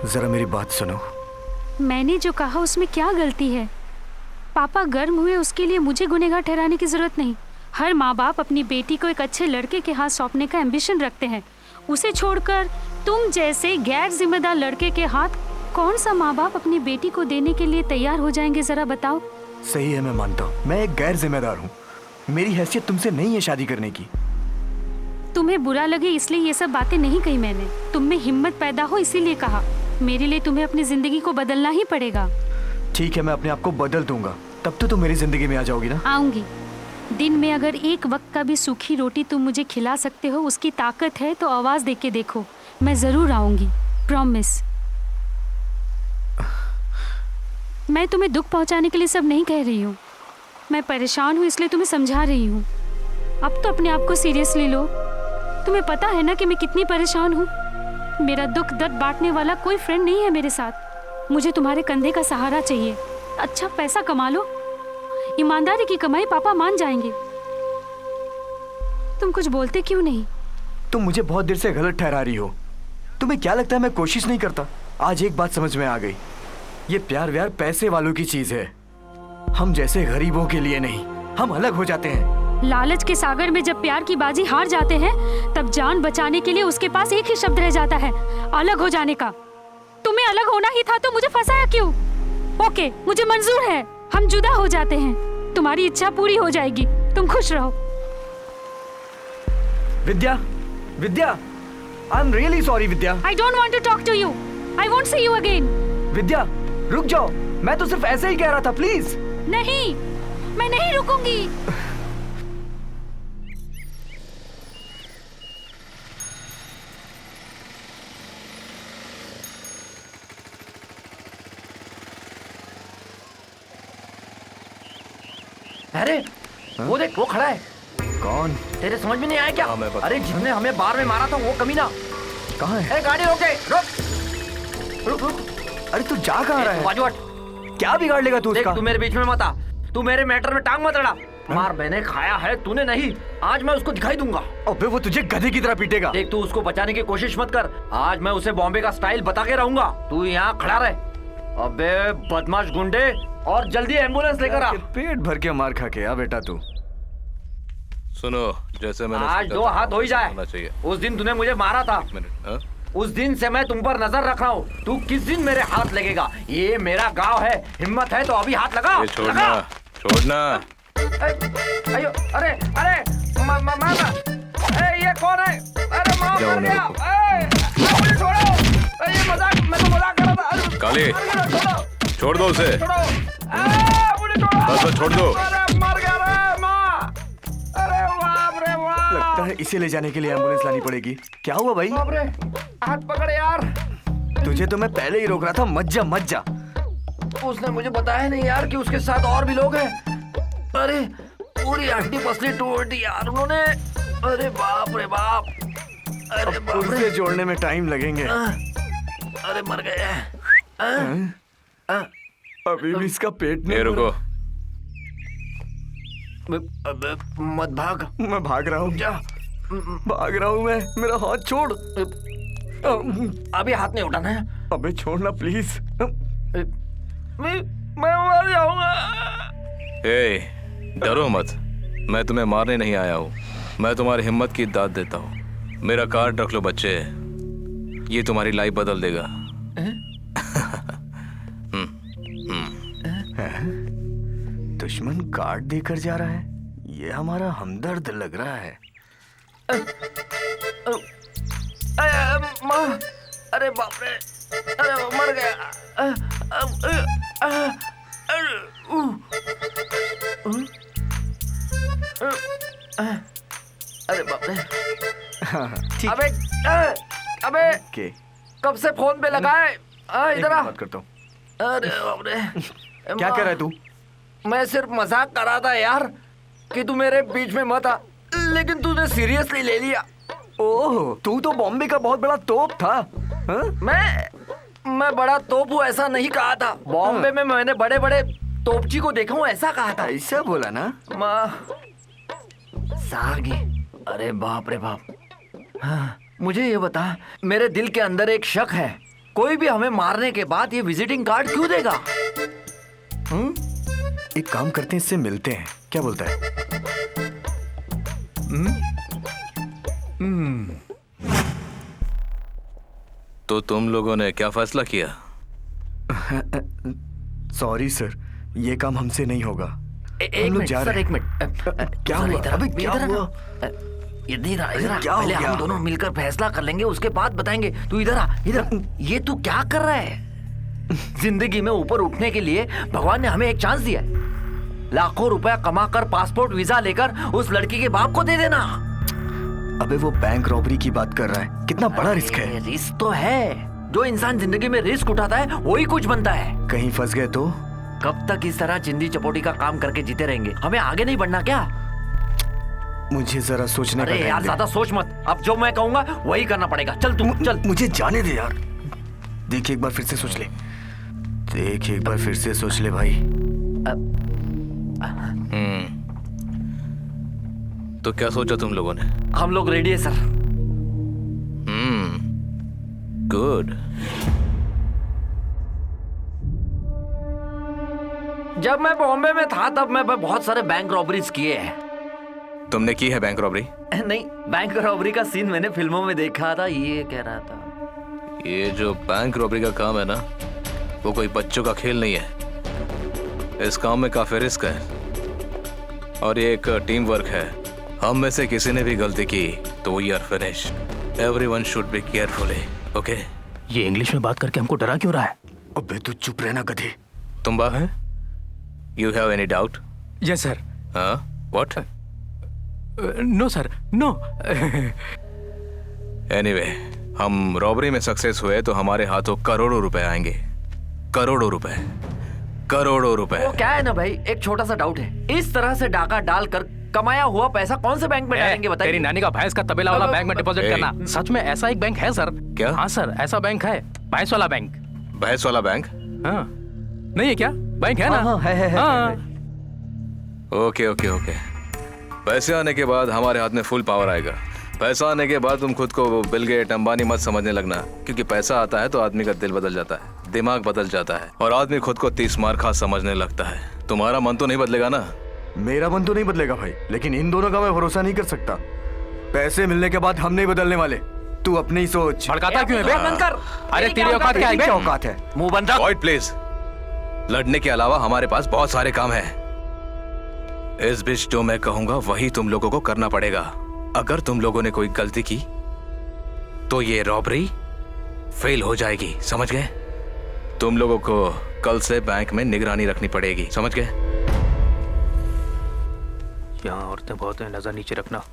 जरा मेरी बात सुनो। मैंने जो कहा उसमें क्या गलती है? पापा गर्म हुए उसके लिए मुझे गुनहगार ठहराने की जरूरत नहीं। हर माँ बाप अपनी बेटी को एक अच्छे लड़के के हाथ सौंपने का एम्बिशन रखते हैं। उसे छोड़कर तुम जैसे गैर जिम्मेदार लड़के के हाथ कौन सा माँ बाप अपनी बेटी को देने के लिए तैयार हो जाएंगे, जरा बताओ। सही है, मैं मानता हूँ मैं एक गैर जिम्मेदार हूँ। मेरी हैसियत तुमसे नहीं है शादी करने की। तुम्हें बुरा लगे इसलिए ये सब बातें नहीं कही मैंने। तुम में हिम्मत पैदा हो इसीलिए कहा। मेरे लिए तुम्हें अपनी जिंदगी को बदलना ही पड़ेगा। ठीक है, मैं अपने आप को बदल दूंगा, तब तो तुम मेरी जिंदगी में आ जाओगी ना। आऊंगी। दिन में अगर एक वक्त का भी सूखी रोटी तुम मुझे खिला सकते हो, उसकी ताकत है तो आवाज दे के देखो। मैं जरूर आऊंगी, प्रॉमिस। मैं तुम्हें दुख पहुंचाने के लिए सब नहीं कह रही हूँ। मैं परेशान हूँ इसलिए तुम्हें समझा रही हूँ। अब तो अपने आप को सीरियसली लो। तुम्हें पता है ना कि मैं कितनी परेशान हूँ। मेरा दुख दर्द बांटने वाला कोई फ्रेंड नहीं है मेरे साथ। मुझे तुम्हारे कंधे का सहारा चाहिए। अच्छा पैसा कमा लो, ईमानदारी की कमाई पापा मान जाएंगे। तुम कुछ बोलते क्यों नहीं? तुम मुझे बहुत देर से गलत ठहरा रही हो। तुम्हें क्या लगता है मैं कोशिश नहीं करता? आज एक बात समझ में आ गई, ये प्यार व्यार पैसे वालों की चीज है, हम जैसे गरीबों के लिए नहीं। हम अलग हो जाते हैं। लालच के सागर में जब प्यार की बाजी हार जाते हैं तब जान बचाने के लिए उसके पास एक ही शब्द रह जाता है, अलग हो जाने का। तुम्हें अलग होना ही था तो मुझे फंसाया क्यों? ओके, मुझे मंजूर है, हम जुदा हो जाते हैं। तुम्हारी इच्छा पूरी हो जाएगी, तुम खुश रहो। Vidya, Vidya, I am really sorry Vidya. I don't want to talk to you. I won't see you again. विद्या, रुक जाओ, मैं तो सिर्फ ऐसे ही कह रहा था, प्लीज। नहीं, मैं नहीं रुकूंगी। अरे वो देख, वो खड़ा है। कौन? तेरे समझ में नहीं आया क्या? अरे जिसने हमें बार में मारा था वो कमीना। कहाँ है? अरे गाड़ी रोके, रुक रुक रुक। अरे तू जा कहाँ रहा है? बाजू हट। क्या बिगाड़ लेगा तू उसका? तू मेरे बीच में मत आ। तू मेरे मैटर में टांग मत अड़ा। मार मैंने खाया है, तूने नहीं। आज मैं उसको दिखाई दूंगा। अबे वो तुझे गधे की तरह पीटेगा। देख, तू उसको बचाने की कोशिश मत कर। आज मैं उसे बॉम्बे का स्टाइल बता के रहूंगा। तू यहाँ खड़ा रहे। अबे बदमाश गुंडे, और जल्दी एम्बुलेंस लेकर आ। पेट भर के मार खा के आ बेटा तू। सुनो, जैसे मैंने आज दो हाथ हो ही जाए। उस दिन तूने मुझे मारा था, उस दिन से मैं तुम पर नजर रख रहा हूँ। तू किस दिन मेरे हाथ लगेगा? ये मेरा गांव है, हिम्मत है तो अभी हाथ लगा। ये छोड़ना, छोड़ना। अयो, अरे अरे ये कौन है? अरे माफ कर दिया। मुझे छोड़ो, ये मजाक, मैं तो मजाक कर रहा था। काली, छोड़ दो उसे। बस छोड़ दो। मर गया रे माँ। अरे बाप रे बाप। लगता है इसे ले जाने के लिए एम्बुलेंस लानी पड़ेगी। क्या हुआ भाई? बाप रे, हाथ पकड़ यार। तुझे तो मैं पहले ही रोक रहा था, मत जा मत जा। उसने मुझे बताया नहीं यार कि उसके साथ और भी लोग हैं। अरे पूरी हड्डी पसली तोड़ दी यार उन्होंने। अरे बाप रे बाप। अरे बाप रे, जोड़ने में टाइम लगेंगे। अरे मर गए। अभी भी इसका पेट नहीं। रुको, मत भाग। मैं भाग रहा हूँ। भाग रहा हूँ मैं। मेरा हाथ छोड़। अभी हाथ नहीं उठाना है। अबे छोड़ना प्लीज। मैं मर जाऊंगा। डरो मत, मैं तुम्हें मारने नहीं आया हूँ। मैं तुम्हारी हिम्मत की दाद देता हूँ। मेरा कार्ड रख लो बच्चे, ये तुम्हारी लाइफ बदल देगा। दुश्मन कार्ड देकर जा रहा है, ये हमारा हमदर्द लग रहा है। माँ, अरे बाप रे, अरे मर गया। अरे बाप रे। अबे अबे कब से फोन पे लगा है? इधर आ। बात करता हूँ। अरे बाप रे। क्या कर रहा है तू? मैं सिर्फ मजाक कर रहा था यार कि तू मेरे बीच में मत आ, लेकिन तूने सीरियसली ले लिया। ओह, तू तो बॉम्बे का बहुत बड़ा तोप था। हा? मैं बड़ा तोप हूँ ऐसा नहीं कहा था। बॉम्बे में मैंने बड़े बड़े तोपची को देखा हूँ ऐसा कहा था। ऐसा बोला ना? माँ सागी। अरे बाप रे बाप। हाँ, मुझे ये बता, मेरे दिल के अंदर एक शक है कोई भी हमें मारने के बाद ये विजिटिंग कार्ड क्यों देगा? एक काम करते हैं, इससे मिलते हैं, क्या बोलता है? तो तुम लोगों ने क्या फैसला किया? सॉरी सर, ये काम हमसे नहीं होगा। एक मिनट सर, एक मिनट। क्या हुआ? अबे क्या हुआ? इधर आ, क्या हो पहले गया? हम दोनों मिलकर फैसला कर लेंगे, उसके बाद बताएंगे। तू इधर आ, इधर। ये तू क्या कर रहा है? जिंदगी में ऊपर उठने के लिए भगवान ने हमें एक चांस दिया है। लाखों रुपया कमाकर पासपोर्ट वीजा लेकर उस लड़की के बाप को दे देना। अबे वो बैंक रॉबरी की बात कर रहा है, कितना बड़ा रिस्क है। रिस्क तो है, जो इंसान जिंदगी में रिस्क उठाता है वही कुछ बनता है। कहीं फंस गए तो? कब तक इस तरह चिंदी चपोटी का काम करके जीते रहेंगे? हमें आगे नहीं बढ़ना क्या? मुझे जरा सोचने का अरे यार ज्यादा सोच मत, अब जो मैं कहूंगा वही करना पड़ेगा। चल तू चल। मुझे जाने दे यार। देखिए एक बार फिर से सोच ले, देखिए एक बार फिर से सोच ले भाई। तो क्या सोचा तुम लोगों ने? हम लोग रेडी है सर। गुड। जब मैं बॉम्बे में था तब मैं बहुत सारे बैंक रॉबरीज किए हैं। तुमने की है बैंक रॉबरी? नहीं, बैंक रॉबरी का सीन मैंने फिल्मों में देखा था, ये कह रहा था। ये जो बैंक रॉबरी का काम है ना, वो कोई बच्चों का खेल नहीं है। इस काम में काफी रिस्क है और ये एक टीम वर्क है। हम में से किसी ने भी गलती की तो we are finished. Everyone should be careful, okay? ये इंग्लिश में बात करके हमको डरा क्यों रहा है? अबे तू चुप रहना गधे। तुम बात है? You have any doubt? Yes sir. हाँ, what? No sir, no. Anyway, हम रॉबरी में सक्सेस हुए तो हमारे हाथों करोड़ों रुपए आएंगे। करोड़ों रुपए, करोड़ों रुपए। वो क्या है ना भाई, एक छोटा सा डाउट है। इस तरह से डाका डालकर कमाया हुआ पैसा कौन से बैंक में डालेंगे बताइए? तेरी नानी का भैंस का तबेला वाला बैंक में डिपॉजिट करना। सच में ऐसा एक बैंक है सर? क्या? हाँ सर, ऐसा बैंक है, भैंस वाला बैंक। भैंस वाला बैंक? हाँ, नहीं है क्या? बैंक है ना? हाँ, है। Okay okay okay. पैसे आने के बाद हमारे हाथ में फुल पावर आएगा। पैसा आने के बाद तुम खुद को बिल गेट अंबानी मत समझने लगना, क्योंकि पैसा आता है तो आदमी का दिल बदल जाता है, दिमाग बदल जाता है और आदमी खुद को 30 मार खा समझने लगता है। तुम्हारा मन तो नहीं बदलेगा ना? मेरा मन तो नहीं बदलेगा भाई, लेकिन इन दोनों का मैं भरोसा नहीं कर सकता। पैसे मिलने के बाद हम नहीं बदलने वाले। तू अपने ही सोच। भड़काता क्यों है बे? अरे तेरी औकात क्या है बे? क्या औकात है? मुंह बंद रख। Avoid please. लड़ने के अलावा हमारे पास बहुत सारे काम हैं। इस बीच जो मैं कहूंगा वही तुम लोगों को करना पड़ेगा। अगर तुम लोगों ने कोई गलती की तो ये रॉबरी फेल हो जाएगी, समझ गए? तुम लोगों को कल से बैंक में निगरानी रखनी पड़ेगी, समझ गए? यहाँ औरतें बहुत हैं, नजर नीचे रखना।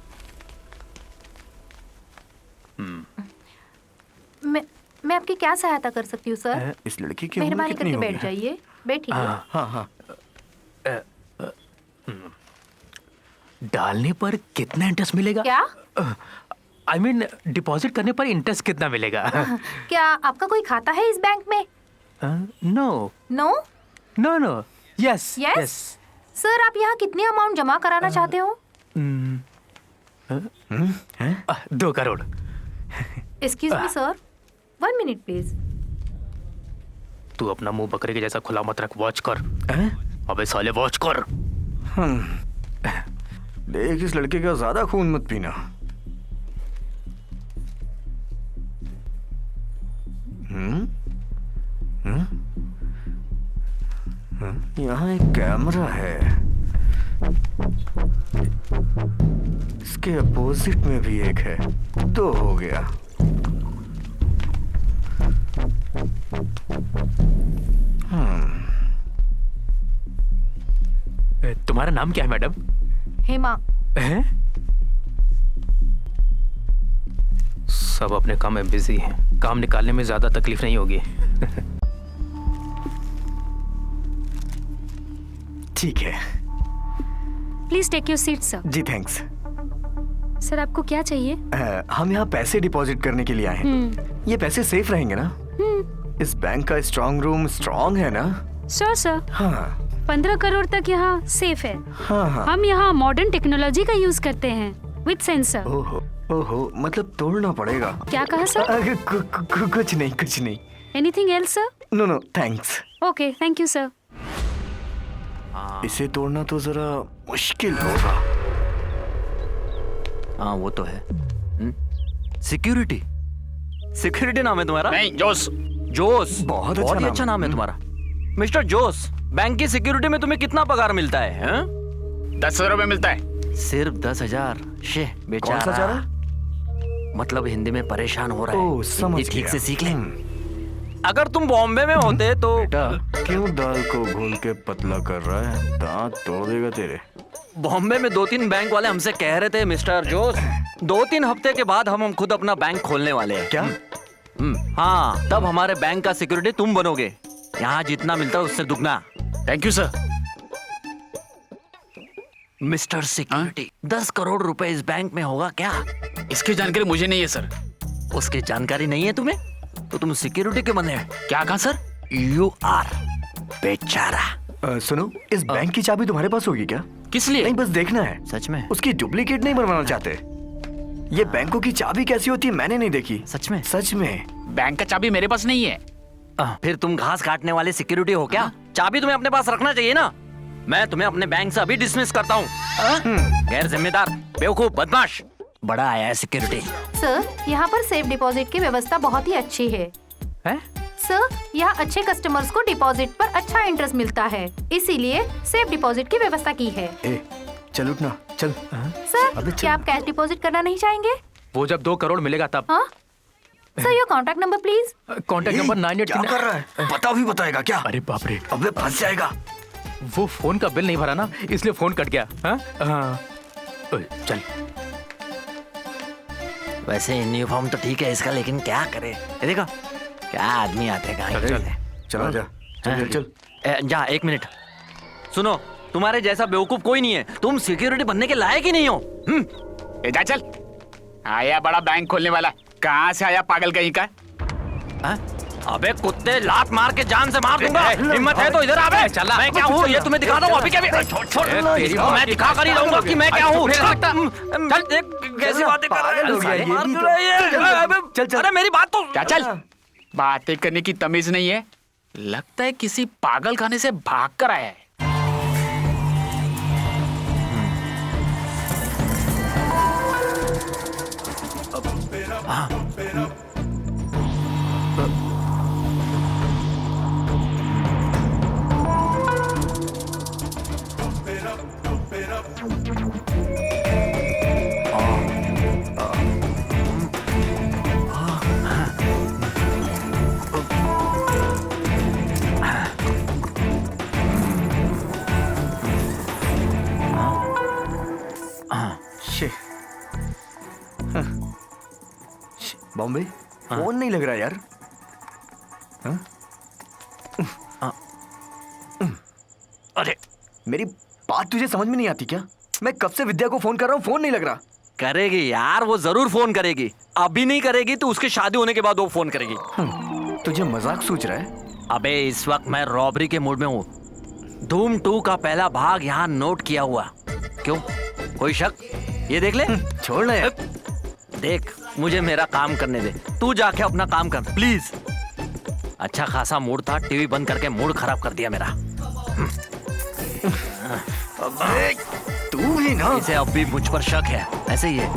मैं आपकी क्या सहायता कर सकती हूँ सर? इस लड़की की मेहरबानी करके बैठ जाइए, बैठिए। हाँ। डालने पर कितना इंटरेस्ट मिलेगा? क्या? I mean, डिपॉजिट करने पर इंटरेस्ट कितना मिलेगा? क्या आपका कोई खाता है इस बैंक में? No no no no. Yes yes. Sir आप यहाँ कितनी अमाउंट जमा कराना चाहते हो? 2 crore. Excuse me sir, 1 minute please. तू अपना मुंह बकरे के जैसा खुला मत रख, वॉच कर। अबे साले वॉच कर। देख, इस लड़के का ज्यादा खून मत पीना। यहाँ एक कैमरा है, इसके अपोजिट में भी एक है, 2 हो गया। तुम्हारा नाम क्या है मैडम? हेमा। सब अपने काम में बिजी हैं, काम निकालने में ज्यादा तकलीफ नहीं होगी। ठीक है। Please take your seat sir. जी थैंक्स। सर आपको क्या चाहिए? हम यहाँ पैसे डिपॉजिट करने के लिए आए हैं। ये पैसे सेफ रहेंगे ना? इस बैंक का स्ट्रॉन्ग रूम स्ट्रॉन्ग है ना? Sure sir. हाँ। 15 करोड़ तक यहाँ सेफ है। हाँ। हम यहाँ मॉडर्न टेक्नोलॉजी का यूज करते हैं विद सेंसर। ओहो, मतलब तोड़ना पड़ेगा। क्या कहा सर? कुछ नहीं। Anything else sir? No no thanks. Okay, thank you sir. इसे तोड़ना तो जरा मुश्किल होगा। हाँ वो तो है। सिक्योरिटी, सिक्योरिटी नाम है तुम्हारा? नहीं, जोश। जोश, बहुत ही अच्छा नाम है तुम्हारा। मिस्टर जोश, बैंक की सिक्योरिटी में तुम्हें कितना पगार मिलता है? 10,000 रुपए मिलता है। सिर्फ 10,000? शे बेचारा। कौन सा चारा? मतलब हिंदी में परेशान हो रहा है। ओह, समझ हिंदी ठीक गया। से सीख ले। अगर तुम बॉम्बे में होते तो क्यों दाल को घोल के पतला कर रहा है? दांत तोड़ देगा तेरे। बॉम्बे में 2-3 बैंक वाले हमसे कह रहे थे मिस्टर जोश, 2-3 हफ्ते के बाद हम खुद अपना बैंक खोलने वाले हैं। क्या? हाँ, तब हमारे बैंक का सिक्योरिटी तुम बनोगे। यहाँ जितना मिलता है उससे दुगना। Thank you sir. Mister security, 10 crore रुपए इस बैंक में होगा क्या? इसकी जानकारी मुझे नहीं है सर। उसकी जानकारी नहीं है तुम्हें? तो तुम सिक्योरिटी के बने? क्या कहा सर? यू आर बेचारा। सुनो, इस बैंक की चाबी तुम्हारे पास होगी क्या? किस लिए? नहीं, बस देखना है। सच में? उसकी डुप्लीकेट नहीं बनवाना चाहते। ये बैंकों की चाबी कैसी होती है मैंने नहीं देखी। सच में? सच में। बैंक का चाबी मेरे पास नहीं है। फिर तुम घास काटने वाले सिक्योरिटी हो क्या? चाबी तुम्हें अपने पास रखना चाहिए ना। मैं तुम्हें अपने बैंक से अभी डिसमिस करता हूँ। गैर जिम्मेदार, बेवकूफ, बदमाश। बड़ा आया है सिक्योरिटी। सर, यहाँ पर सेफ डिपॉजिट की व्यवस्था बहुत ही अच्छी है। सर, यहाँ अच्छे कस्टमर्स को डिपॉजिट पर अच्छा इंटरेस्ट मिलता है, इसीलिए सेफ डिपॉजिट की व्यवस्था की है। चल उठना, चल। सर, क्या आप कैश डिपॉजिट करना नहीं चाहेंगे? वो जब 2 करोड़ मिलेगा तब। हाँ? Sir, your contact number please. Contact number 98। क्या कर रहा है? पता भी बताएगा क्या? अरे बाप रे, अबे फंस जाएगा। वो फोन का बिल नहीं भरा ना, इसलिए फोन कट गया। चल। वैसे यूनिफॉर्म तो ठीक है इसका, लेकिन क्या करे? ये देखो क्या आदमी आते हैं। चला जा, चल। जा, 1 मिनट सुनो। तुम्हारे जैसा बेवकूफ कोई नहीं है। तुम सिक्योरिटी बनने के लायक ही नहीं हो। जा चल। आया बड़ा बैंक खोलने वाला। कहाँ से आया पागल कहीं का? अबे कुत्ते, लात मार के जान से मार दूंगा। हिम्मत है तो इधर आवे। मैं क्या हूँ ये तुम्हें दिखा दूँ अभी क्या? मैं दिखा कर ही रहूंगा कि मैं क्या हूँ। चल देख कैसी बातें कर रहा है। अरे मेरी बात तो क्या? चल, बातें करने की तमीज नहीं है। लगता है किसी पागल खाने से भाग कर आया है। बॉम्बे, फोन नहीं लग रहा यार। अरे मेरी बात तुझे समझ में नहीं आती क्या? मैं कब से विद्या को फोन कर रहा हूँ, फोन नहीं लग रहा। करेगी यार, वो जरूर फोन करेगी। अभी नहीं करेगी तो उसकी शादी होने के बाद वो फोन करेगी। तुझे मजाक सूझ रहा है? अबे इस वक्त मैं रॉबरी के मूड में हूँ। धूम 2 का पहला भाग यहाँ नोट किया हुआ। क्यों, कोई शक? ये देख ले। छोड़ना यार। देख, मुझे मेरा काम करने दे। तू जाके अपना काम कर प्लीज। अच्छा खासा मूड था, टीवी बंद करके मूड खराब कर दिया मेरा। अबे तू भी ना। इसे अब भी मुझ पर शक है, ऐसे ही है।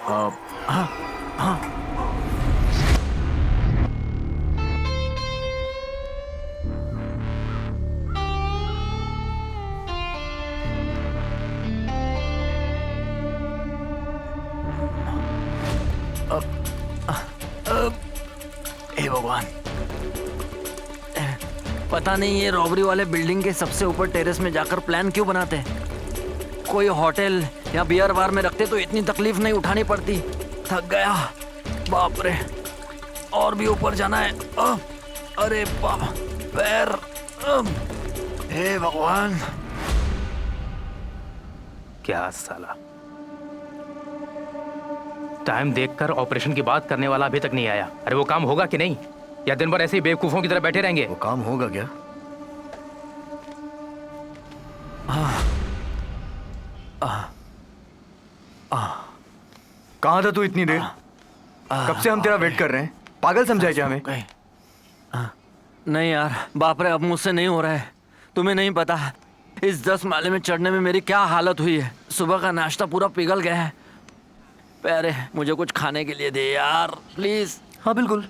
हाँ। हे भगवान, पता नहीं ये रॉबरी वाले बिल्डिंग के सबसे ऊपर टेरेस में जाकर प्लान क्यों बनाते हैं। कोई होटल या बियर बार में रखते तो इतनी तकलीफ नहीं उठानी पड़ती। थक गया, बाप रे। और भी ऊपर जाना है। अरे बाप, पैर। हे भगवान, क्या साला, टाइम देखकर ऑपरेशन की बात करने वाला अभी तक नहीं आया। अरे वो काम होगा कि नहीं, या दिन भर ऐसे ही बेवकूफों की तरह बैठे रहेंगे? वो काम होगा क्या? कहाँ था तू इतनी देर? कब से हम तेरा वेट कर रहे हैं। पागल समझा क्या हमें? नहीं यार, बाप रे, अब मुझसे नहीं हो रहा है। तुम्हें नहीं पता इस 10 माले में चढ़ने में मेरी क्या हालत हुई है। सुबह का नाश्ता पूरा पिघल गया है। पैरे, मुझे कुछ खाने के लिए दे यार, प्लीज। हाँ बिल्कुल।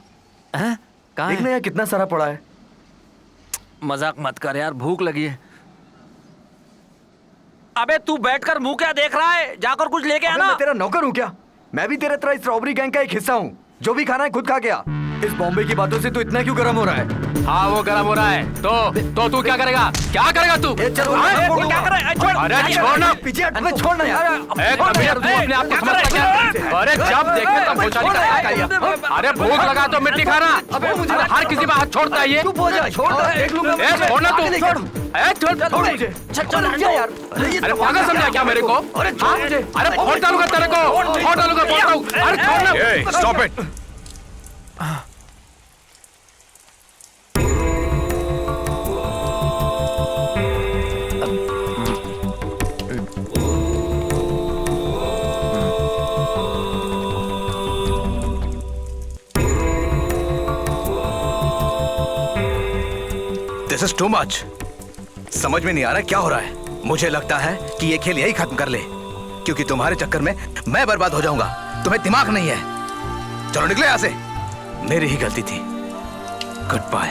कहाँ देखना यार कितना सारा पड़ा है। मजाक मत कर यार, भूख लगी है। अबे तू बैठकर मुंह क्या देख रहा है? जाकर कुछ लेके आना। मैं तेरा नौकर हूँ क्या? मैं भी तेरे तरह स्ट्रॉबेरी गैंग का एक हिस्सा हूँ। जो भी खाना है खुद खा गया। इस बॉम्बे की बातों से तू इतना क्यों गर्म हो रहा है? हाँ वो गर्म हो रहा है। तो तू क्या करेगा? क्या करेगा तू? क्या करे? अरे छोड़ना, छोड़ना यार। तू अपने आप को समझता क्या? अरे जब देखे तब भोचाली करता। अरे भूख लगा तो मिट्टी खाना। हर किसी पे हाथ छोड़ता है ये। छोड़ना तू। छोड़ यार। अरे पागल समझा क्या मेरे को? अरे फोड़ डालूंगा तेरे को, फोड़ डालूंगा, बोलता हूँ। अरे छोड़ना। Stop it. This is too much. समझ में नहीं आ रहा क्या हो रहा है। मुझे लगता है कि ये खेल यही खत्म कर ले, क्योंकि तुम्हारे चक्कर में मैं बर्बाद हो जाऊंगा। तुम्हें दिमाग नहीं है। चलो निकले यहाँ से। मेरी ही गलती थी। Good bye.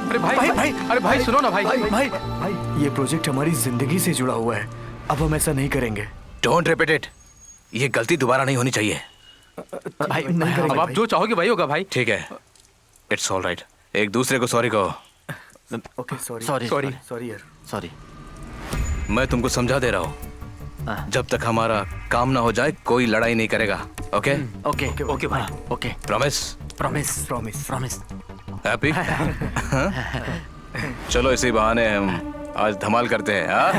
अरे भाई, अरे भाई सुनो ना भाई। भाई, ये प्रोजेक्ट हमारी जिंदगी से जुड़ा हुआ है। अब हम ऐसा नहीं करेंगे। Don't repeat it. ये गलती दोबारा नहीं होनी चाहिए। भाई अब आप जो चाहोगे वही होगा भाई। ठीक है, इट्स ऑल राइट। एक दूसरे को सॉरी कहो। ओके, सॉरी यार, सॉरी। मैं तुमको समझा दे रहा हूँ, जब तक हमारा काम ना हो जाए कोई लड़ाई नहीं करेगा। ओके ओके भाई, ओके। प्रॉमिस। हैप्पी? चलो इसी बहाने हम आज धमाल करते हैं। हाँ?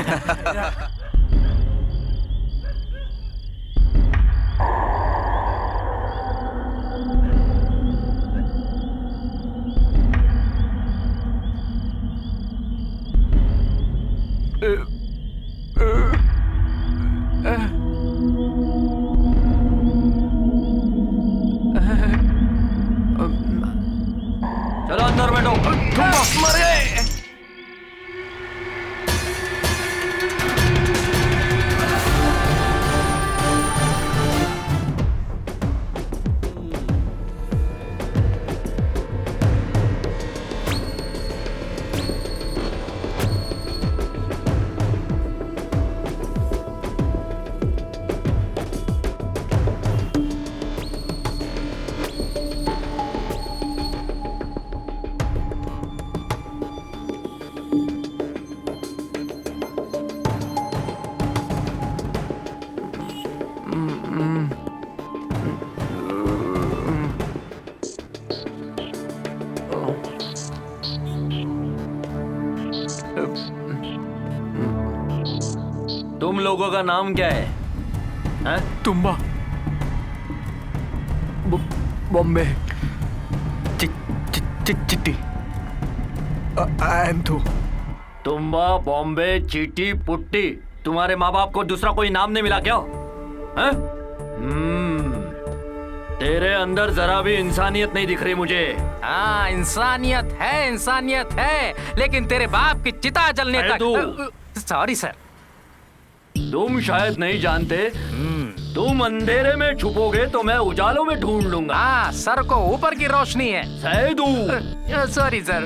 चलो अंदर बैठो। मर गए। तुम लोगों का नाम क्या है? तुम्बा, बॉम्बे, चिट्टी, एंथू। तुम्बा, बॉम्बे, चीटी, पुट्टी। तुम्हारे माँ बाप को दूसरा कोई नाम नहीं मिला क्या? हैं? तेरे अंदर जरा भी इंसानियत नहीं दिख रही मुझे। हाँ इंसानियत है, लेकिन तेरे बाप की चिता जलने तक। Sorry sir. तुम शायद नहीं जानते, तुम अंधेरे में छुपोगे तो मैं उजालों में ढूंढ लूंगा। हाँ, सर को ऊपर की रोशनी है। सैदू। Sorry sir.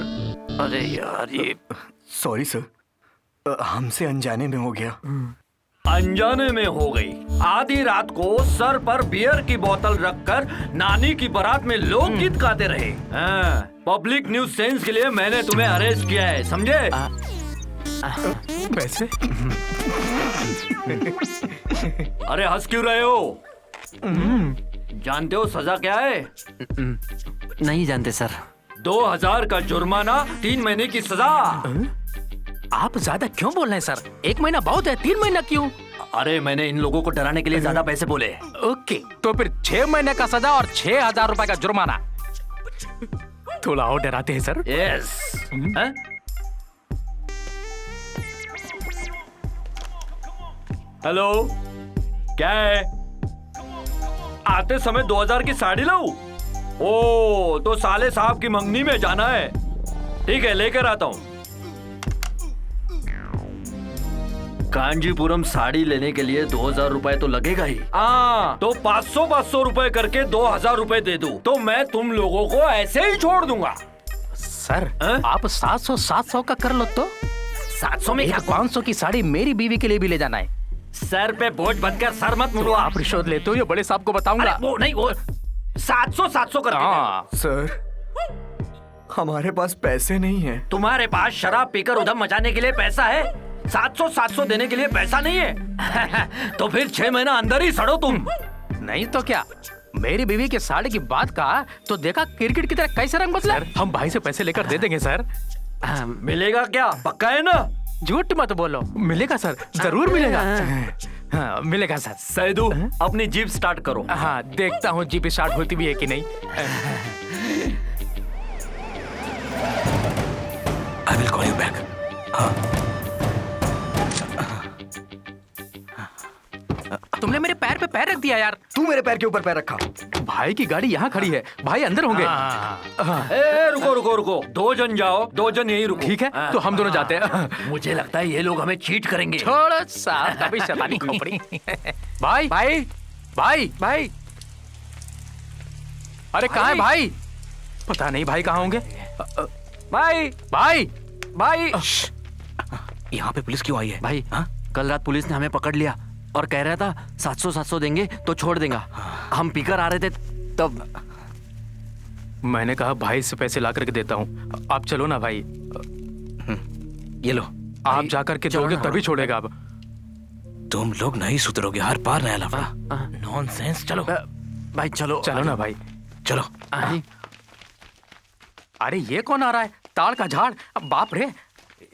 अरे यार ये। सॉरी सर, हमसे अनजाने में हो गया। अनजाने में हो गई। आधी रात को सर पर बियर की बोतल रखकर नानी की बारात में लोकगीत गाते रहे। पब्लिक न्यूज सेंस के लिए मैंने तुम्हें अरेस्ट किया है, समझे? पैसे? अरे हंस क्यों रहे हो? जानते हो सजा क्या है? नहीं जानते सर। 2000 का जुर्माना, 3 महीने की सजा। आप ज्यादा क्यों बोल रहे हैं सर? 1 महीना बहुत है, 3 महीना क्यों? अरे मैंने इन लोगों को डराने के लिए ज्यादा पैसे बोले। ओके, तो फिर 6 महीने का सजा और 6000 रुपए का जुर्माना। थोड़ा और डराते हैं सर। यस। हेलो, क्या है? आते समय 2000 की साड़ी लाऊं? ओ तो साले साहब की मंगनी में जाना है। ठीक है, लेकर आता हूँ। कांजीपुरम साड़ी लेने के लिए 2000 रुपए तो लगेगा ही। हाँ, तो 500 रुपए करके 2000 रुपए दे दूं तो मैं तुम लोगों को ऐसे ही छोड़ दूंगा। सर आप 700 का कर लो तो। 700 में क्या? 500 की साड़ी मेरी बीवी के लिए भी ले जाना है। सर पे बोझ बनकर सर मत मुड़ो। आप रिश्वत लेते हो, ये बड़े साहब को बताऊंगा। वो नहीं, वो 700 कर। सर हमारे पास पैसे नहीं है। तुम्हारे पास शराब पीकर उधम मचाने के लिए पैसा है, 700 देने के लिए पैसा नहीं है। तो फिर 6 महीना अंदर ही सड़ो तुम। नहीं तो क्या, मेरी बीवी के साड़ी की बात कहा तो देखा क्रिकेट की तरह कैसे रंग बदला। हम भाई से पैसे लेकर दे देंगे सर। मिलेगा क्या? पक्का है ना? झूठ मत बोलो। मिलेगा सर, जरूर मिलेगा। हाँ, मिलेगा सर। सैदू अपनी जीप स्टार्ट करो। हाँ, देखता हूँ जीप स्टार्ट होती भी है कि नहीं। I will call you back. तुमने मेरे पैर पे पैर रख दिया यार। तू मेरे पैर के ऊपर पैर रखा। भाई की गाड़ी यहाँ खड़ी है, भाई अंदर होंगे। रुको 2 जन जाओ, 2 जन यही रुको। ठीक है, तो हम दोनों जाते हैं। मुझे लगता है ये लोग हमें चीट करेंगे। छोड़ो साहब, कभी शैतानी खोपड़ी। भाई भाई भाई भाई, अरे कहाँ है भाई? पता नहीं भाई कहाँ होंगे। भाई भाई भाई, यहाँ पे पुलिस क्यों आई है भाई? हाँ, कल रात पुलिस ने हमें पकड़ लिया और कह रहा था 700 देंगे तो छोड़ देगा। हम पीकर आ रहे थे तब। मैंने कहा भाई से पैसे ला करके देता हूँ, आप चलो ना भाई। ये लो, आप जाकर के दोगे तभी छोड़ेगा। अब तुम लोग नहीं सुधरोगे, हर बार नया लफड़ा। नॉनसेंस। चलो भाई, चलो ना भाई, चलो। अरे ये कौन आ रहा है? ताड़ का झाड़, बाप रे।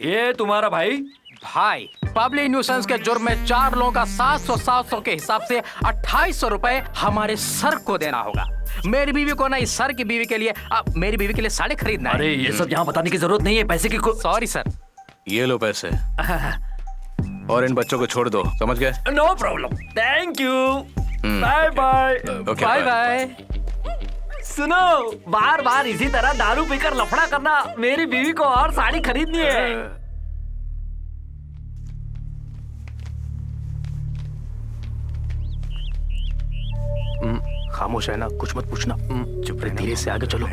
ये तुम्हारा भाई? भाई, पब्लिक न्यूसेंस के जुर्म में 4 लोगों का 700 के हिसाब से 2800 रुपए हमारे सर को देना होगा। मेरी बीवी को नहीं, सर की बीवी के लिए। अब मेरी बीवी के लिए साड़ी खरीदना है। अरे ये सब यहाँ बताने की जरूरत नहीं है, पैसे की। Sorry sir. ये लो पैसे और इन बच्चों को छोड़ दो, समझ गए? No problem, thank you, bye bye. Bye bye. सुनो, बार बार इसी तरह दारू पीकर लफड़ा करना, मेरी बीवी को और साड़ी खरीदनी है। खामोश है ना, कुछ मत पूछना, चुप रहे, धीरे से आगे चलो।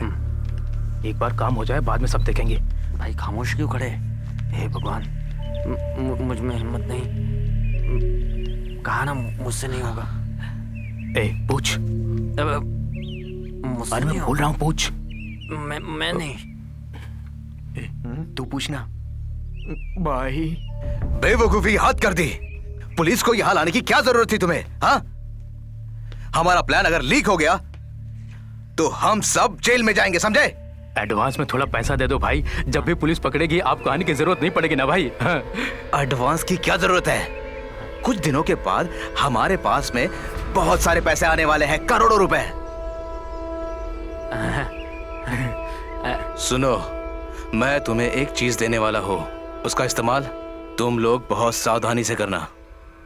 एक बार काम हो जाए, बाद में सब देखेंगे। भाई खामोश क्यों खड़े? हे भगवान, मुझ में हिम्मत नहीं। कहा ना मुझसे नहीं होगा। ए पूछ। अरे मैं बोल रहा हूँ, पूछ। मैं नहीं। तू पूछना। भाई बेवकूफी हद कर दी। पुलिस को यहाँ लाने की क्या जरूरत थी तुम्हें? हाँ, हमारा प्लान अगर लीक हो गया तो हम सब जेल में जाएंगे, समझे? एडवांस में थोड़ा पैसा दे दो भाई, जब भी पुलिस पकड़ेगी आपको आने की जरूरत नहीं पड़ेगी ना भाई। एडवांस की क्या जरूरत है? कुछ दिनों के बाद हमारे पास में बहुत सारे पैसे आने वाले हैं, करोड़ों रुपए। सुनो, मैं तुम्हें एक चीज देने वाला हूं, उसका इस्तेमाल तुम लोग बहुत सावधानी से करना,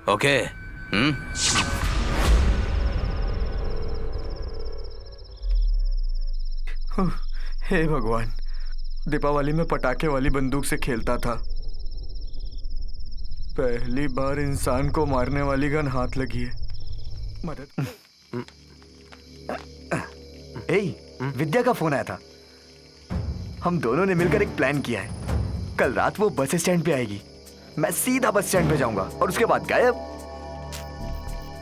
ओके? हे भगवान, दीपावली में पटाखे वाली बंदूक से खेलता था, पहली बार इंसान को मारने वाली गन हाथ लगी है। मदद। विद्या का फोन आया था। हम दोनों ने मिलकर एक प्लान किया है। कल रात वो बस स्टैंड पे आएगी, मैं सीधा बस स्टैंड पे जाऊंगा और उसके बाद गायब।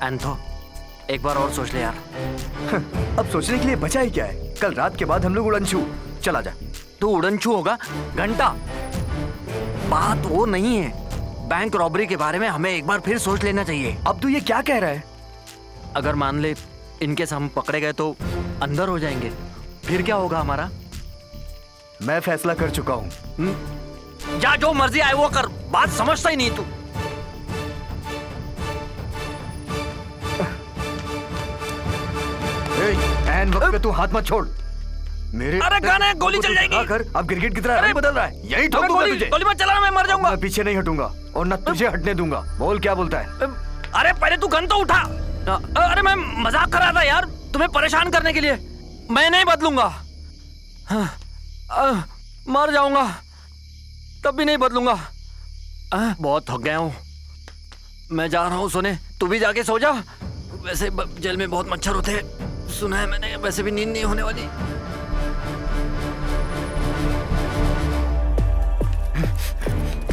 एंथो, एक बार और सोच ले यार। अब सोचने के लिए बचा ही क्या है? कल रात के बाद हम लोग उड़नछू। चला जा। तू उड़नछू होगा? घंटा, बात वो नहीं है। बैंक रॉबरी के बारे में हमें एक बार फिर सोच लेना चाहिए। अब तू ये क्या कह रहा है? अगर मान ले इनकेस हम पकड़े गए तो अंदर हो जाएंगे, फिर क्या होगा हमारा? मैं फैसला कर चुका हूँ। जा, जो मर्जी आए वो कर, बात समझता ही नहीं तू। एन वक्त पे तू हाथ मत छोड़ मेरे। अरे गाने, गोली चल जाएगी। अब क्रिकेट की तरह रंग बदल रहा है, यही ठोक दूंगा तुझे। गोली मत चलाना, मैं मर जाऊंगा। मैं पीछे नहीं हटूंगा और न तुझे हटने दूंगा। बोल क्या बोलता है? अरे पहले तू गन तो उठा। अरे मैं मजाक कर रहा था यार, तुम्हें परेशान करने के लिए। मैं नहीं बदलूंगा। मर जाऊंगा तब भी नहीं बदलूंगा। बहुत थक गया हूँ, मैं जा रहा हूँ सोने। तू भी जाके सो जा। वैसे जेल में बहुत मच्छर होते हैं, सुना है मैंने। वैसे भी नींद नहीं होने वाली।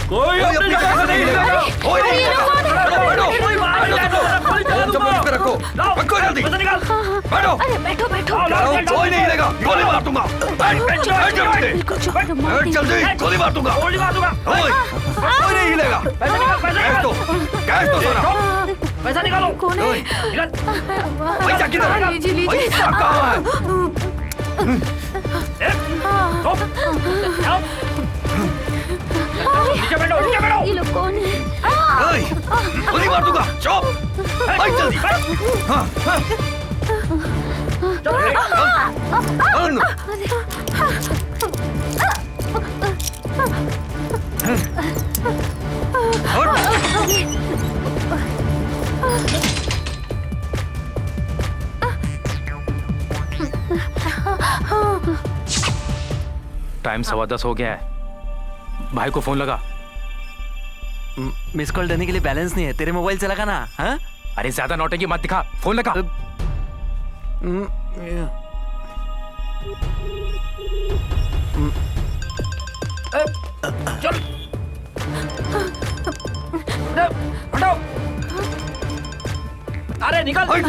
कोई अपनी जगह से नहीं हिलेगा। कोई नहीं हिलेगा। रखो रखो जल्दी। बैठो। अरे बैठो बैठो। कोई नहीं हिलेगा। गोली मार दूंगा। बैठ जल्दी। गोली मार दूंगा। कोई नहीं हिलेगा। कैश तो सारा। पैसा निकालो। पैसा किधर? पैसा कहाँ है? नीचे बैठो, नीचे बैठो। ये लोग कौन है? गोली मार दूंगा। चुप। बैठ जल्दी। हाँ, हाँ। टाइम 10:15 हो गया है। भाई को फोन लगा। मिस कॉल देने के लिए बैलेंस नहीं है। तेरे मोबाइल से लगा ना। हाँ? अरे ज्यादा नौटंकी मत दिखा, फोन लगा। चल। हटो। अरे निकल। हट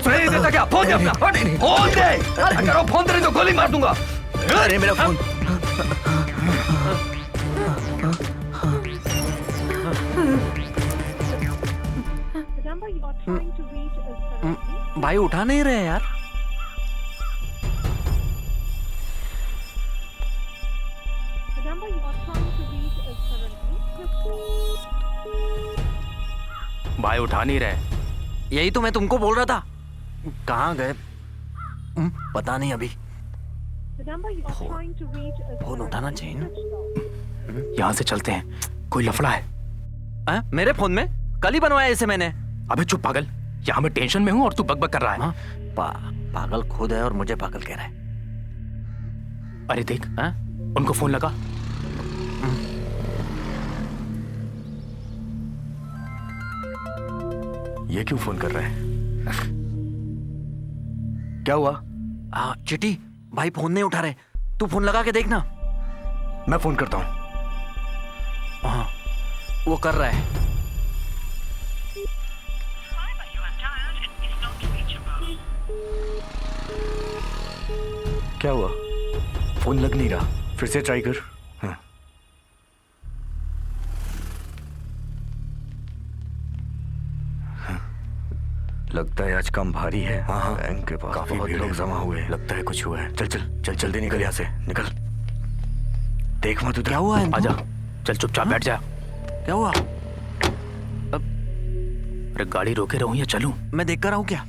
सुनाई देता क्या? फोन दे अपना। फोन दे। अगर फोन दे तो गोली मार दूंगा। अरे मेरा फोन। भाई उठा नहीं रहे यार। भाई उठा नहीं रहे। यही तो मैं तुमको बोल रहा था। कहाँ गए पता नहीं। अभी फोन उठाना चाहिए ना। यहाँ से चलते हैं, कोई लफड़ा है। मेरे फोन में कल ही बनवाया इसे मैंने। अबे चुप पागल, यहाँ मैं टेंशन में हूँ और तू बकबक कर रहा है। पागल खुद है और मुझे पागल कह रहा है। अरे देख, उनको फोन लगा। ये क्यों फोन कर रहा है? क्या हुआ? चिटी, भाई फोन नहीं उठा रहे। तू फोन लगा के देखना। मैं फोन करता हूँ। हाँ, वो कर रहा है। क्या हुआ? फोन लग नहीं रहा। फिर से ट्राई कर। हाँ। लगता है आज काम भारी है। हाँ, बैंक के पास काफी लोग जमा हुए हैं। लगता है कुछ हुआ है। चल चल चल जल्दी निकल यहाँ से। निकल। देख मत उधर। क्या हुआ है? आजा, चल चुपचाप बैठ जा। क्या हुआ? अरे गाड़ी रोके रहूं या चलूं? मैं देख कर रहा हूँ क्या?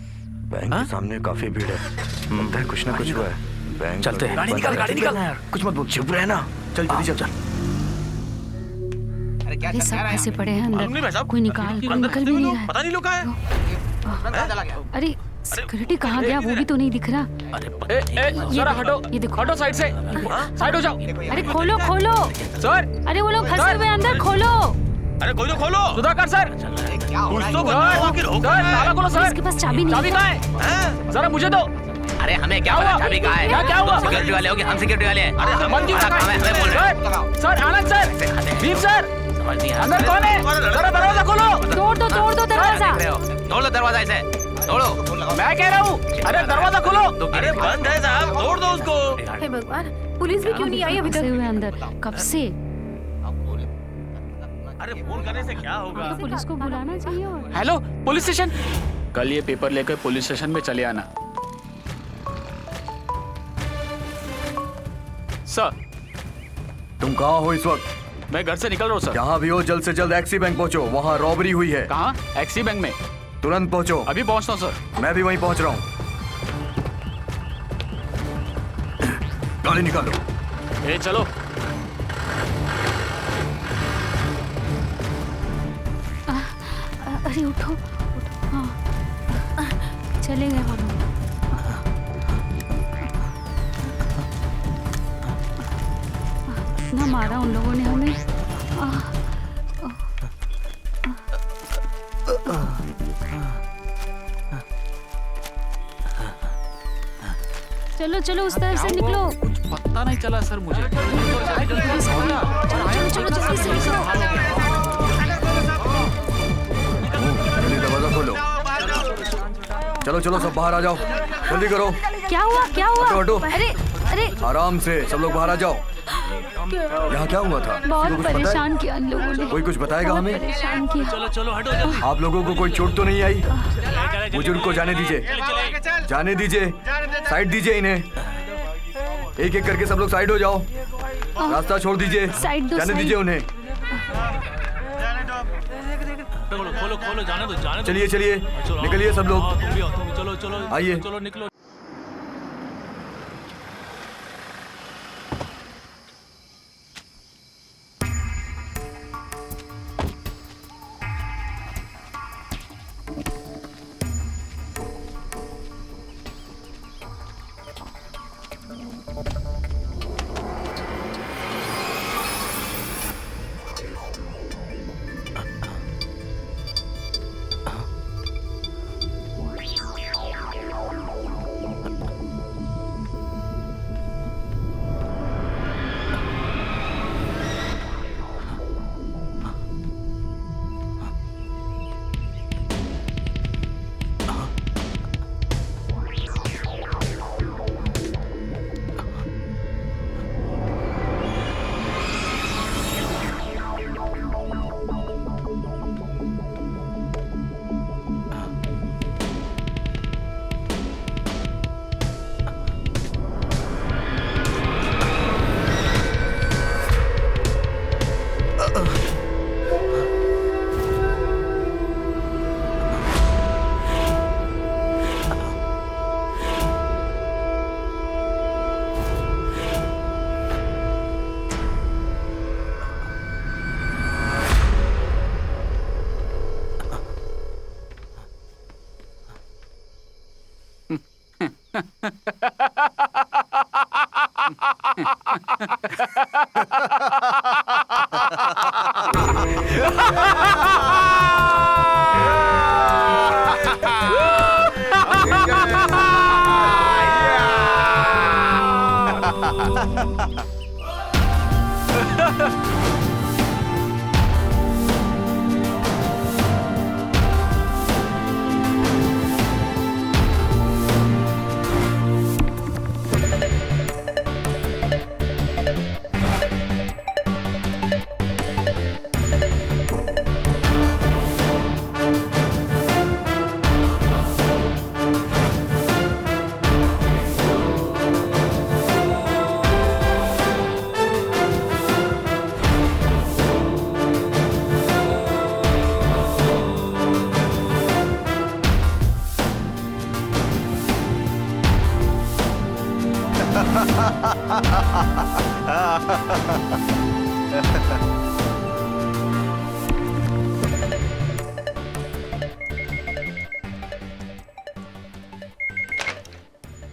बैंक के सामने काफी भीड़ है। लगता है कुछ ना कुछ हुआ है। बैंक चलते हैं। गाड़ी निकाल, गाड़ी निकाल। कुछ मत बोल। चुप रहे ना। चल जल्दी चल। अरे सब फंसे पड़े हैं अंदर। कोई निकल भी नहीं रहा है। पता नहीं लोग कहाँ हैं। अरे सिक्योरिटी कहाँ गया वो भी तो नहीं दिख रहा। जरा हटो। ये देखो। हटो साइड से। साइड हो जाओ। अरे खोलो खोलो सर। अरे वो लोग फंसे हुए अंदर, खोलो। अरे कोई तो खोलो। सुधाकर सर। कुछ तो करो। सर ताला खोलो सर। इसके पास चाबी नहीं। चाबी कहाँ है? जरा मुझे दो। अरे हमें क्या पता चाबी कहाँ है? क्या हुआ? सिक्योरिटी वाले हो कि हम सिक्योरिटी वाले हैं? अरे हम क्यों हमें बोल रहे? सर आनंद सर, भीम सर, अंदर कौन है? जरा दरवाजा खोलो। तोड़ दो दरवाजा। तोड़ लो दरवाजा इसे। तोड़ो। मैं कह रहा हूँ, अरे दरवाजा खोलो। अरे बंद है साहब, तोड़ दो उसको। हे भगवान, पुलिस भी क्यों नहीं आई अभी तक? फंसे हुए अंदर कब से। अरे फोन करने से क्या होगा? तो पुलिस को बुलाना चाहिए। और हेलो पुलिस स्टेशन। कल ये पेपर लेकर पुलिस स्टेशन में चले आना। सर। तुम कहाँ हो इस वक्त? मैं घर से निकल रहा हूँ सर। जहाँ भी हो जल्द से जल्द एक्सी बैंक पहुँचो। वहाँ रॉबरी हुई है। कहाँ? एक्सी बैंक में। तुरंत पहुँचो। अभी पहुँचता हूँ सर। मैं भी वहीं पहुँच रहा हूँ। गाड़ी निकालो। ए चलो। अरे उठो, हाँ। चले गए वहाँ। इतना मारा उन लोगों ने हमें। चलो चलो उस तरफ से निकलो। कुछ पता नहीं चला सर मुझे। चलो चलो जल्दी से निकलो। जल्दी दरवाजा खोलो। चलो चलो सब बाहर आ जाओ, जल्दी करो। क्या हुआ क्या हुआ? हटो हटो। अरे अरे आराम से सब लोग बाहर आ जाओ। यहाँ क्या हुआ था? बहुत किसी को कुछ पता है? परेशान किया इन लोगों ने। कोई कुछ बताएगा बहुत हमें? परेशान किया। चलो चलो हटो जल्दी। आप लोगों को कोई चोट तो नहीं आई? बुजुर्ग को जाने दीजिए, जाने दीजिए, साइड दीजिए इन्हें। एक एक करके सब लोग साइड हो जाओ, रास्ता छोड़ दीजिए, साइड दो, जाने साइड। दीजिए उन्हें। खोलो खोलो जाने दो जाने दो। चलिए चलिए निकलिए सब लोग, तुम भी आओ, तुम भी चलो चलो आइए। चलो निकलो।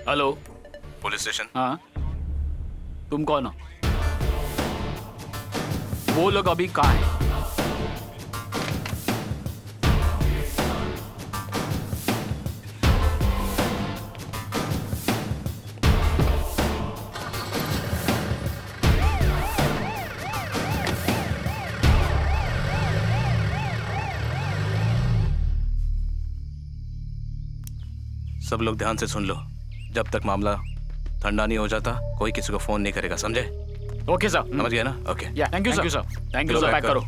Hello police station. हाँ तुम कौन हो? वो लोग अभी कहाँ हैं? सब लोग ध्यान से सुन लो, जब तक मामला ठंडा नहीं हो जाता कोई किसी को फोन नहीं करेगा, समझे? Okay sir. समझ गया ना? Okay thank you sir. Thank you sir. Pack करो।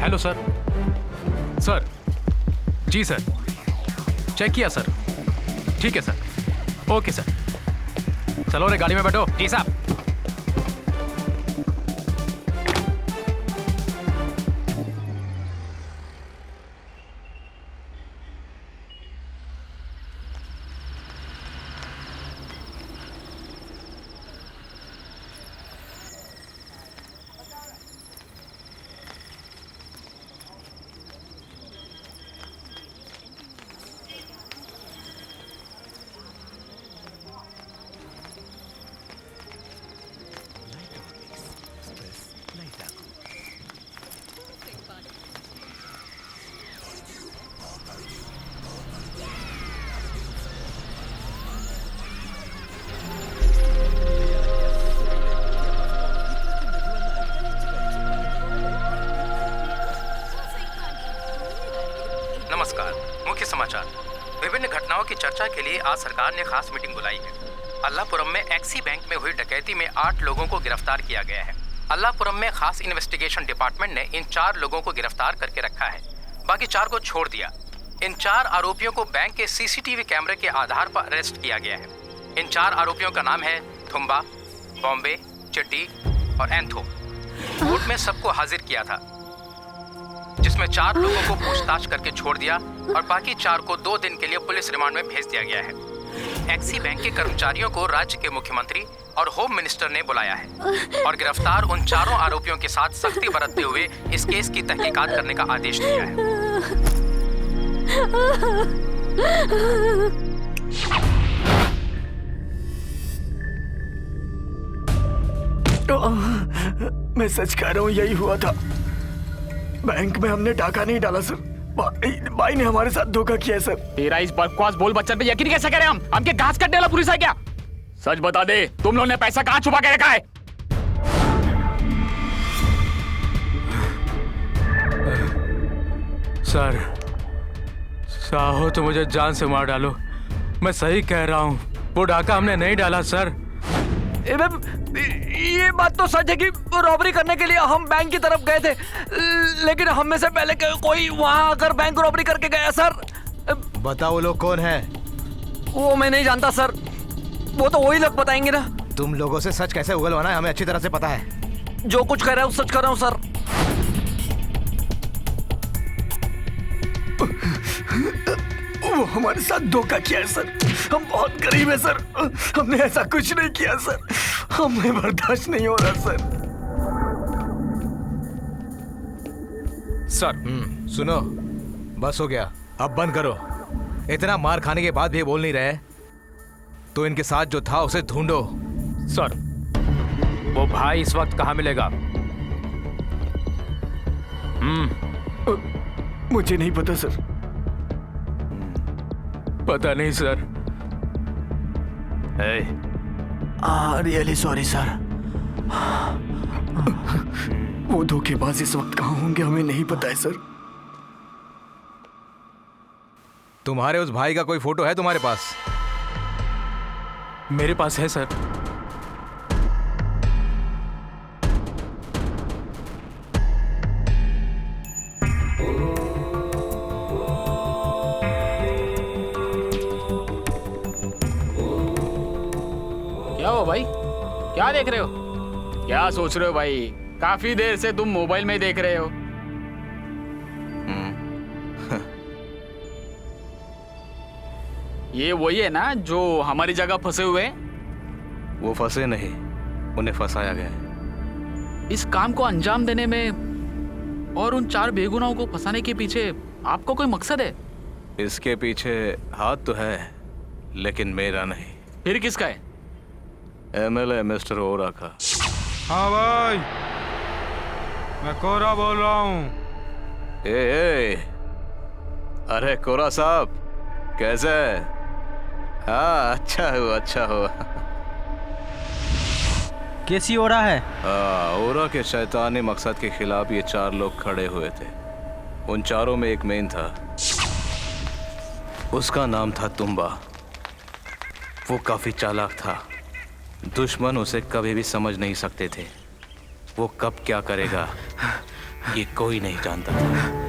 Hello sir. Sir ji sir, check किया सर। ठीक है सर, ओके सर। चलो रे गाड़ी में बैठो। जी साहब। नमस्कार। मुख्य समाचार। विभिन्न घटनाओं की चर्चा के लिए आज सरकार ने खास मीटिंग बुलाई है। अल्लाहपुरम में एक्सी बैंक में हुई डकैती में 8 लोगों को गिरफ्तार किया गया है। अल्लाहपुरम में खास इन्वेस्टिगेशन डिपार्टमेंट ने इन 4 लोगों को गिरफ्तार करके रखा है, बाकी 4 को छोड़ दिया। इन 4 आरोपियों को बैंक के सीसीटीवी कैमरे के आधार पर अरेस्ट किया गया है। इन 4 आरोपियों का नाम है थुम्बा, बॉम्बे, चिट्टी और एंथो। कोर्ट में सबको हाजिर किया था, जिसमें 4 लोगों को पूछताछ करके छोड़ दिया और बाकी 4 को 2 दिन के लिए पुलिस रिमांड में भेज दिया गया है। एक्सी बैंक के कर्मचारियों को राज्य के मुख्यमंत्री और होम मिनिस्टर ने बुलाया है और गिरफ्तार उन 4 आरोपियों के साथ सख्ती बरतते हुए इस केस की तहकीकात करने का आदेश दिया है। मैं सच कह रहा हूँ, यही हुआ था। बैंक में हमने डाका नहीं डाला सर। भाई ने हमारे साथ धोखा किया है सर। तेरा इस बकवास बोल बच्चन पे यकीन कैसे करें हम? हमके घास कटने वाला पुलिस है क्या? सच बता दे, तुम लोगों ने पैसा कहाँ छुपा के रखा है? सर, चाहो तो मुझे जान से मार डालो, मैं सही कह रहा हूँ। वो डाका हमने नहीं डाला सर। ये बात तो सच है कि रॉबरी करने के लिए हम बैंक की तरफ गए थे, लेकिन हम में से पहले कोई वहां आकर बैंक रॉबरी करके गया सर। बताओ वो लोग कौन है? वो मैं नहीं जानता सर, वो तो वही लोग बताएंगे ना। तुम लोगों से सच कैसे उगलवाना है हमें अच्छी तरह से पता है। जो कुछ कह रहा हूँ सच कर रहा हूँ सर। वो हमारे साथ धोखा किया है सर। हम बहुत गरीब है सर, हमने ऐसा कुछ नहीं किया सर। हमें बर्दाश्त नहीं हो रहा सर। सर सुनो, बस हो गया, अब बंद करो। इतना मार खाने के बाद भी बोल नहीं रहे, तो इनके साथ जो था उसे ढूंढो। सर, वो भाई इस वक्त कहाँ मिलेगा? मुझे नहीं पता सर। पता नहीं सर। Really sorry sir. वो धोखेबाज इस वक्त कहाँ होंगे हमें नहीं पता है सर। तुम्हारे उस भाई का कोई फोटो है तुम्हारे पास? मेरे पास है सर। क्या हो भाई, क्या देख रहे हो? क्या सोच रहे हो भाई? काफी देर से तुम मोबाइल में देख रहे हो। ये वही है ना जो हमारी जगह फंसे हुए? वो फंसे नहीं, उन्हें फंसाया गया है। इस काम को अंजाम देने में और उन 4 बेगुनाहों को फंसाने के पीछे आपको कोई मकसद है? इसके पीछे हाथ तो है, लेकिन मेरा नहीं। फिर किसका है? एमएलए मिस्टर ओरा का। हाँ भाई, मैं कोरा बोल रहा हूँ। ए, अरे कोरा साहब, कैसे है? हाँ, अच्छा हुआ, अच्छा हुआ। कैसी ओरा है? ओरा के शैतानी मकसद के खिलाफ ये 4 लोग खड़े हुए थे। उन 4 में एक मेन था, उसका नाम था तुम्बा। वो काफी चालाक था, दुश्मन उसे कभी भी समझ नहीं सकते थे। वो कब क्या करेगा ये कोई नहीं जानता था।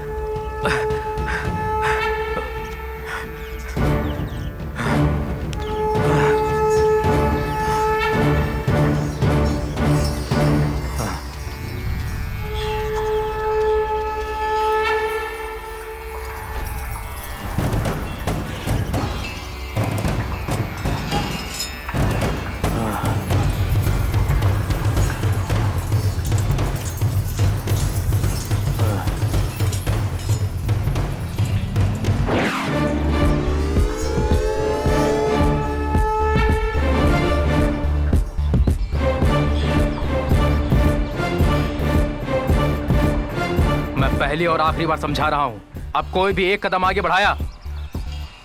पहली और आखिरी बार समझा रहा हूं, अब कोई भी एक कदम आगे बढ़ाया,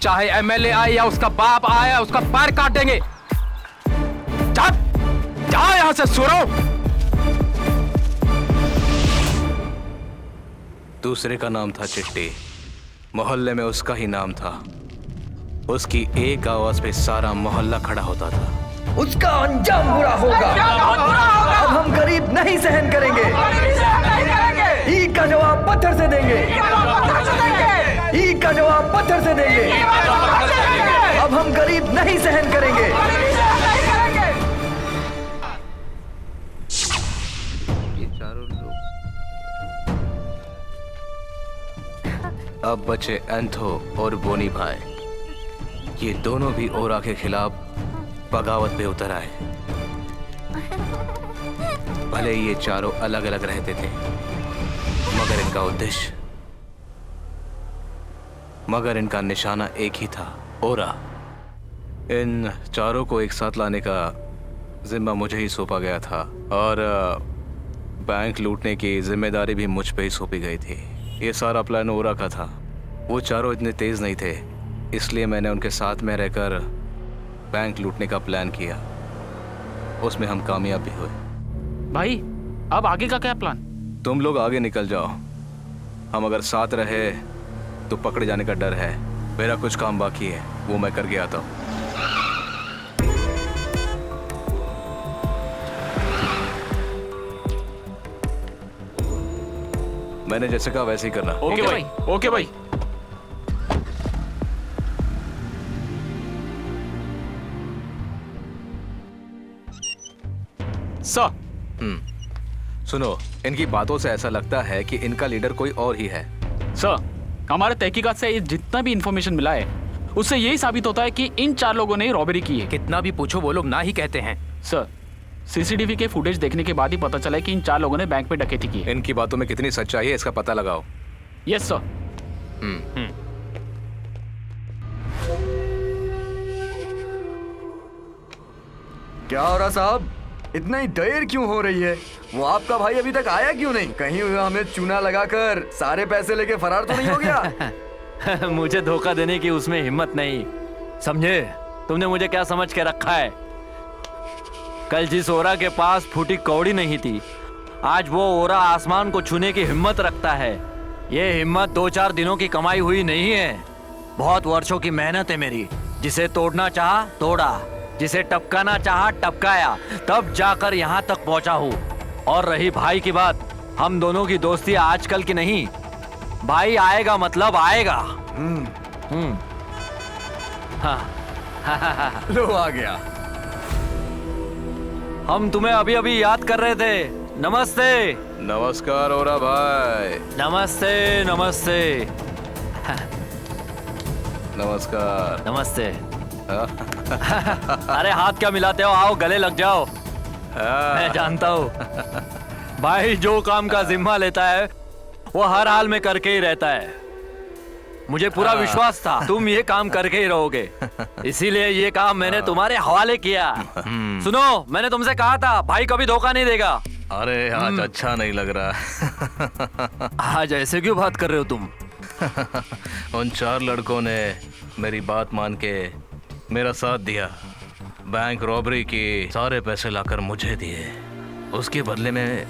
चाहे एमएलए आए या उसका बाप आया, उसका पैर काट देंगे। जा यहां से सुरो। दूसरे का नाम था चिट्टी, मोहल्ले में उसका ही नाम था। उसकी एक आवाज पे सारा मोहल्ला खड़ा होता था। उसका अंजाम बुरा होगा। अब हम गरीब नहीं सहन करेंगे। ईद का जवाब पत्थर से देंगे। ईद का जवाब पत्थर से देंगे। अब हम गरीब नहीं सहन करेंगे। ये चारों लोग अब बचे एंथो और बोनी भाई। ये दोनों भी ओरा के खिलाफ बगावत पे उतर आए। भले ये चारों अलग अलग रहते थे, मगर इनका निशाना एक ही था, ओरा। इन चारों को एक साथ लाने का जिम्मा मुझे ही सौंपा गया था और बैंक लूटने की जिम्मेदारी भी मुझ पे ही सौंपी गई थी। ये सारा प्लान ओरा का था। वो चारों इतने तेज नहीं थे, इसलिए मैंने उनके साथ में रहकर बैंक लूटने का प्लान किया। उसमें हम कामयाब भी हुए। भाई अब आगे का क्या प्लान? तुम लोग आगे निकल जाओ। हम अगर साथ रहे तो पकड़े जाने का डर है। मेरा कुछ काम बाकी है, वो मैं करके आता हूँ। मैंने जैसे कहा वैसे ही करना। ओके भाई, ओके भाई। सुनो, इनकी बातों से ऐसा लगता है कि इनका लीडर कोई और ही है। सर, हमारे तहकीकात से जितना भी इंफॉर्मेशन मिला है उससे यही साबित होता है कि इन चार लोगों ने रॉबरी की है। कितना भी पूछो वो लोग ना ही कहते हैं। सर, सीसीटीवी के फुटेज देखने के बाद ही पता चला है कि इन चार लोगों ने बैंक पे डकैती की है। इनकी बातों में कितनी सच्चाई है इसका पता लगाओ। Yes sir. क्या हो रहा साहब, इतना ही देर क्यों हो रही है? वो आपका भाई अभी तक आया क्यों नहीं? कहीं हमें चूना लगाकर सारे पैसे लेके फरार तो नहीं हो गया? मुझे धोखा देने की उसमें हिम्मत नहीं, समझे? तुमने मुझे क्या समझ के रखा है? कल जिस ओरा के पास फूटी कौड़ी नहीं थी, आज वो ओरा आसमान को छूने की हिम्मत रखता है। ये हिम्मत 2-4 दिनों की कमाई हुई नहीं है, बहुत वर्षों की मेहनत है मेरी। जिसे तोड़ना चाहा तोड़ा, जिसे टपकाना चाहा टपकाया, तब जाकर यहाँ तक पहुँचा हूँ। और रही भाई की बात, हम दोनों की दोस्ती आजकल की नहीं। भाई आएगा मतलब आएगा। हाँ। लो आ गया। हम तुम्हें अभी अभी याद कर रहे थे। नमस्ते। नमस्कार ओरा भाई। नमस्ते नमस्ते। नमस्कार। नमस्ते। अरे हाथ क्या मिलाते हो, आओ गले लग जाओ। मैं जानता हूँ भाई जो काम का जिम्मा लेता है वो हर हाल में करके ही रहता है। मुझे पूरा विश्वास था तुम ये काम करके ही रहोगे, इसीलिए ये काम मैंने तुम्हारे हवाले किया। सुनो, मैंने तुमसे कहा था भाई कभी धोखा नहीं देगा। अरे आज अच्छा नहीं लग रहा। आज ऐसे क्यों बात कर रहे हो तुम? उन 4 लड़कों ने मेरी बात मान के मेरा साथ दिया। बैंक रॉबरी की सारे पैसे लाकर मुझे दिए। उसके बदले में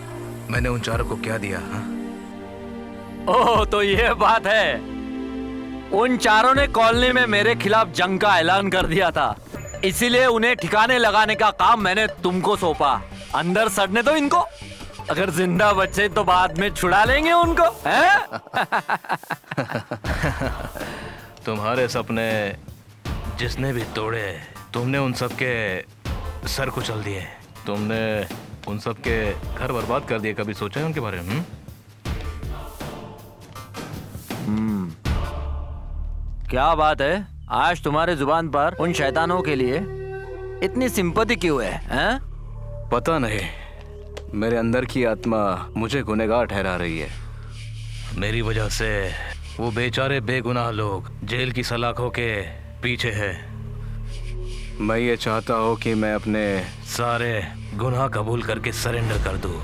मैंने उन 4 को क्या दिया? ओह तो ये बात है। उन 4 ने कॉलोनी में मेरे खिलाफ जंग का ऐलान कर दिया था, इसीलिए उन्हें ठिकाने लगाने का काम मैंने तुमको सौंपा। अंदर सड़ने दो इनको। अगर जिंदा बचे तो बाद में छुड़ा लेंगे उनको, हैं? तुम्हारे सपने जिसने भी तोड़े, तुमने उन सब के सर कुचल दिए। तुमने उन सब के घर बर्बाद कर दिए। कभी सोचा है उनके बारे में? क्या बात है, आज तुम्हारे जुबान पर उन शैतानों के लिए इतनी सिंपैथी क्यों है, हैं? पता नहीं, मेरे अंदर की आत्मा मुझे गुनहगार ठहरा रही है। मेरी वजह से वो बेचारे बेगुनाह लोग जेल की सलाखों के पीछे हैं। मैं ये चाहता हूँ कि मैं अपने सारे गुनाह कबूल करके सरेंडर कर दूं।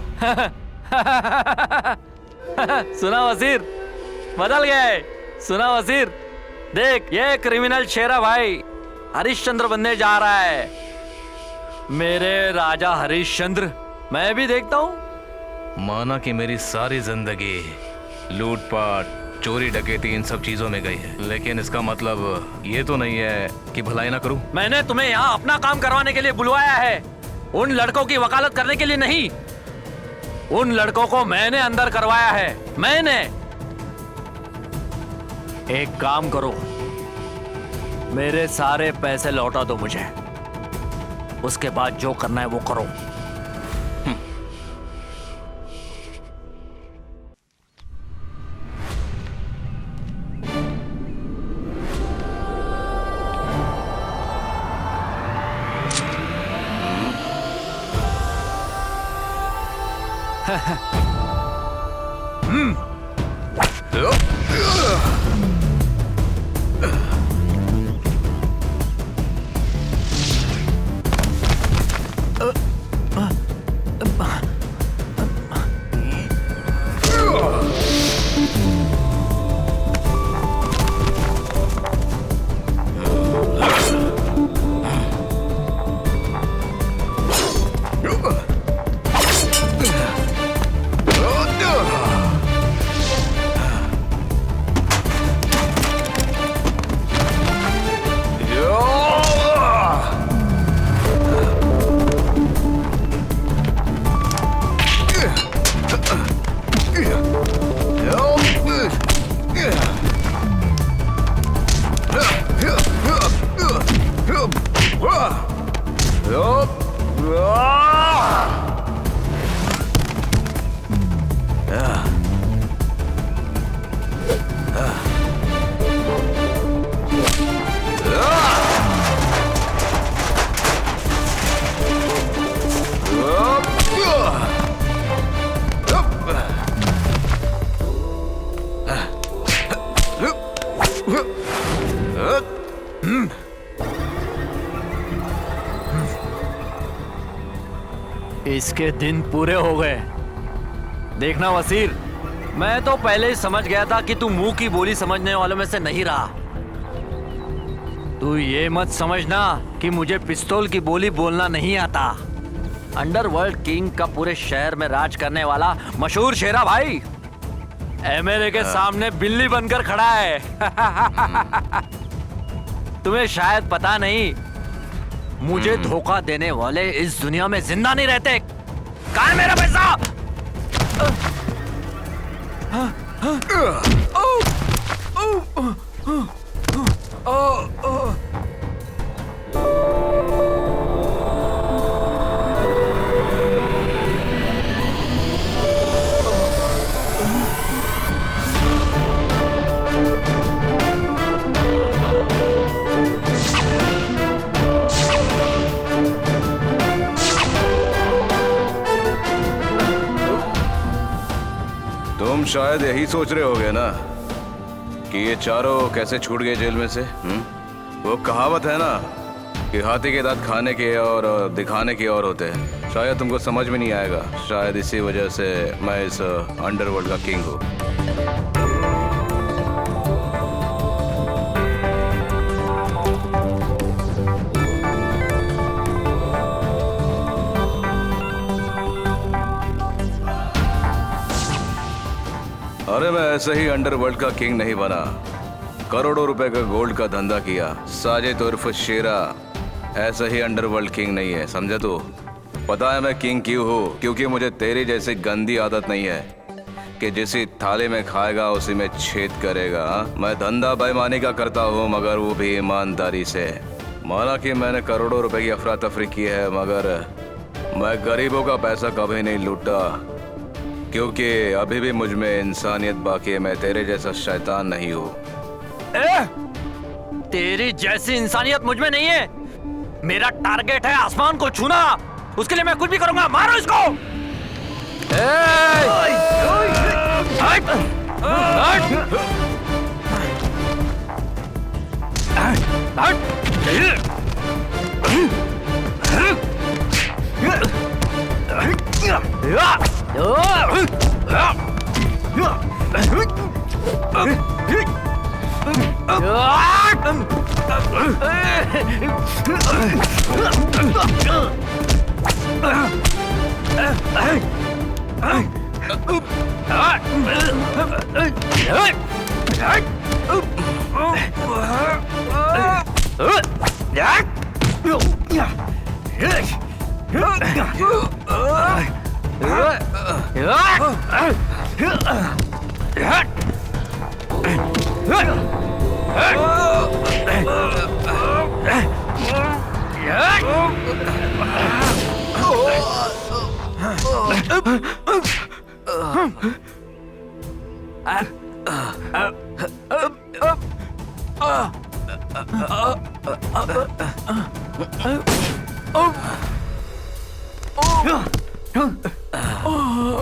सुना वजीर, बदल गए। सुना वजीर, देख ये क्रिमिनल शेरा भाई हरिश्चंद्र बनने जा रहा है। मेरे राजा हरिश्चंद्र, मैं भी देखता हूँ। माना कि मेरी सारी जिंदगी लूटपाट, चोरी डकैती इन सब चीजों में गई है, लेकिन इसका मतलब ये तो नहीं है कि भलाई ना करूं। मैंने तुम्हें यहाँ अपना काम करवाने के लिए बुलवाया है, उन लड़कों की वकालत करने के लिए नहीं। उन लड़कों को मैंने अंदर करवाया है, मैंने। एक काम करो, मेरे सारे पैसे लौटा दो मुझे, उसके बाद जो करना है वो करो। इसके दिन पूरे हो गए। देखना वसीर, मैं तो पहले ही समझ गया था कि तू मुंह की बोली समझने वालों में से नहीं रहा। तू ये मत समझना कि मुझे पिस्तौल की बोली बोलना नहीं आता। अंडरवर्ल्ड किंग का पूरे शहर में राज करने वाला मशहूर शेरा भाई एमएलए के सामने बिल्ली बनकर खड़ा है। तुम्हें शायद पता नहीं, मुझे धोखा देने वाले इस दुनिया में जिंदा नहीं रहते। कहाँ है मेरा पैसा? तुम शायद यही सोच रहे होगे ना कि ये चारों कैसे छूट गए जेल में से। वो कहावत है ना कि हाथी के दांत खाने के और दिखाने के और होते हैं। शायद तुमको समझ में नहीं आएगा। शायद इसी वजह से मैं इस अंडरवर्ल्ड का किंग हूँ। अरे मैं ऐसे ही अंडरवर्ल्ड का किंग नहीं बना, करोड़ों रुपए का गोल्ड का धंधा किया। साजिद उर्फ शेरा ऐसा ही अंडरवर्ल्ड किंग नहीं है, समझे तू? पता है मैं किंग क्यों हूँ? क्योंकि मुझे तेरी जैसी गंदी आदत नहीं है कि जिसी थाली में खाएगा उसी में छेद करेगा। मैं धंधा बेईमानी का करता हूँ, मगर वो भी ईमानदारी से। माना कि मैंने करोड़ों रुपए की अफरा तफरी की है, मगर मैं गरीबों का पैसा कभी नहीं लूटा, क्योंकि अभी भी मुझ में इंसानियत बाकी है। मैं तेरे जैसा शैतान नहीं हूँ। तेरी जैसी इंसानियत मुझ में नहीं है। मेरा टारगेट है आसमान को छूना। उसके लिए मैं कुछ भी करूंगा। मारो इसको।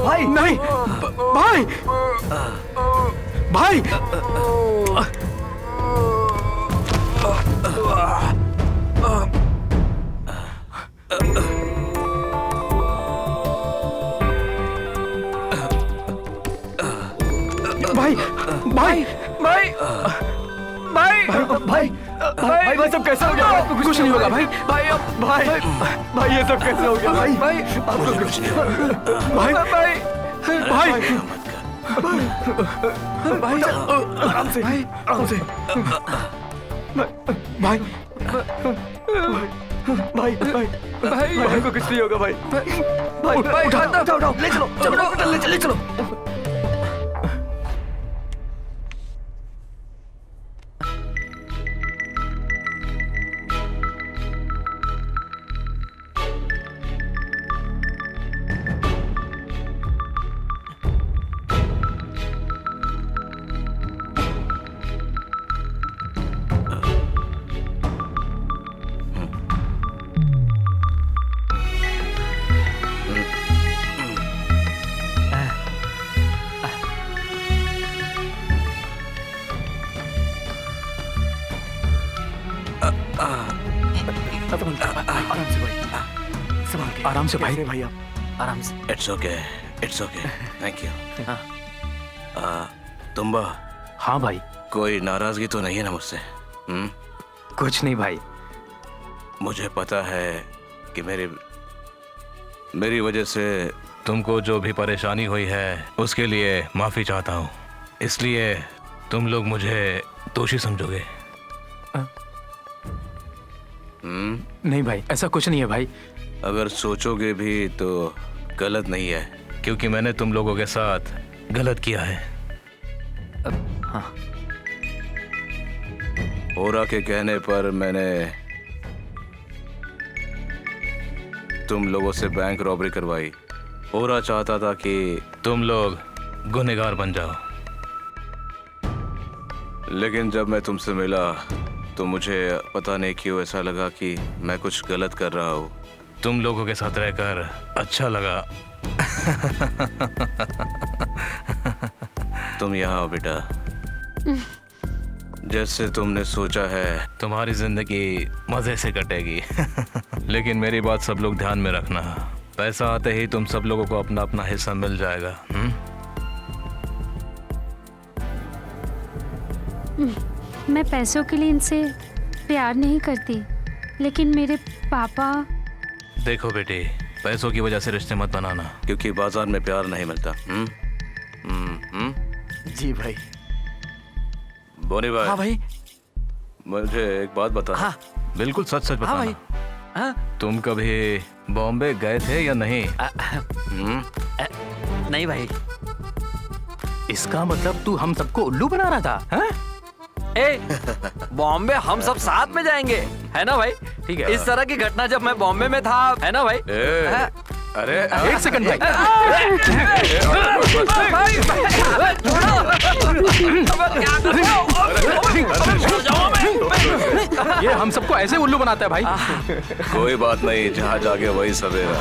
भाई नहीं, भाई भाई भाई भाई भाई भाई भाई भाई भाई सब कैसे हो गया? आपको कुछ नहीं होगा भाई। भाई भाई भाई ये सब कैसे हो गया? भाई भाई आपको कुछ नहीं होगा भाई। भाई भाई भाई आराम से भाई, आराम से भाई भाई भाई भाई को कुछ नहीं होगा भाई। भाई उठाओ उठाओ, ले चलो चलो ले चलो। आराम से भाई, भाई आप आराम से। It's okay, thank you. तुम्बा। हाँ भाई। कोई नाराजगी तो नहीं है ना मुझसे? कुछ नहीं भाई। मुझे पता है कि मेरी वजह से तुमको जो भी परेशानी हुई है उसके लिए माफी चाहता हूँ, इसलिए तुम लोग मुझे दोषी समझोगे? नहीं भाई, ऐसा कुछ नहीं है भाई। अगर सोचोगे भी तो गलत नहीं है, क्योंकि मैंने तुम लोगों के साथ गलत किया है। हाँ। ओरा के कहने पर मैंने तुम लोगों से बैंक रॉबरी करवाई। ओरा चाहता था कि तुम लोग गुनहगार बन जाओ, लेकिन जब मैं तुमसे मिला तो मुझे पता नहीं क्यों ऐसा लगा कि मैं कुछ गलत कर रहा हूँ। तुम लोगों के साथ रहकर अच्छा लगा। तुम यहाँ आओ बेटा। जैसे तुमने सोचा है तुम्हारी जिंदगी मजे से कटेगी। लेकिन मेरी बात सब लोग ध्यान में रखना, पैसा आते ही तुम सब लोगों को अपना अपना हिस्सा मिल जाएगा। मैं पैसों के लिए इनसे प्यार नहीं करती, लेकिन मेरे पापा। देखो बेटी, पैसों की वजह से रिश्ते मत बनाना, क्योंकि बाजार में प्यार नहीं मिलता। जी भाई। बोनी भाई। हाँ भाई। मुझे एक बात बता। हाँ। बिल्कुल सच सच बताना। हाँ भाई। तुम कभी बॉम्बे गए थे या नहीं? नहीं भाई। इसका मतलब तू हम सबको उल्लू बना रहा था? हाँ? ए, बॉम्बे हम सब साथ में जाएंगे, है ना भाई? ठीक है। इस तरह की घटना जब मैं बॉम्बे में था, है ना भाई? हाँ? अरे एक सेकंड भाई। ये हम सबको ऐसे उल्लू बनाता है भाई। कोई बात नहीं, जहाँ जाके वही सवेरा।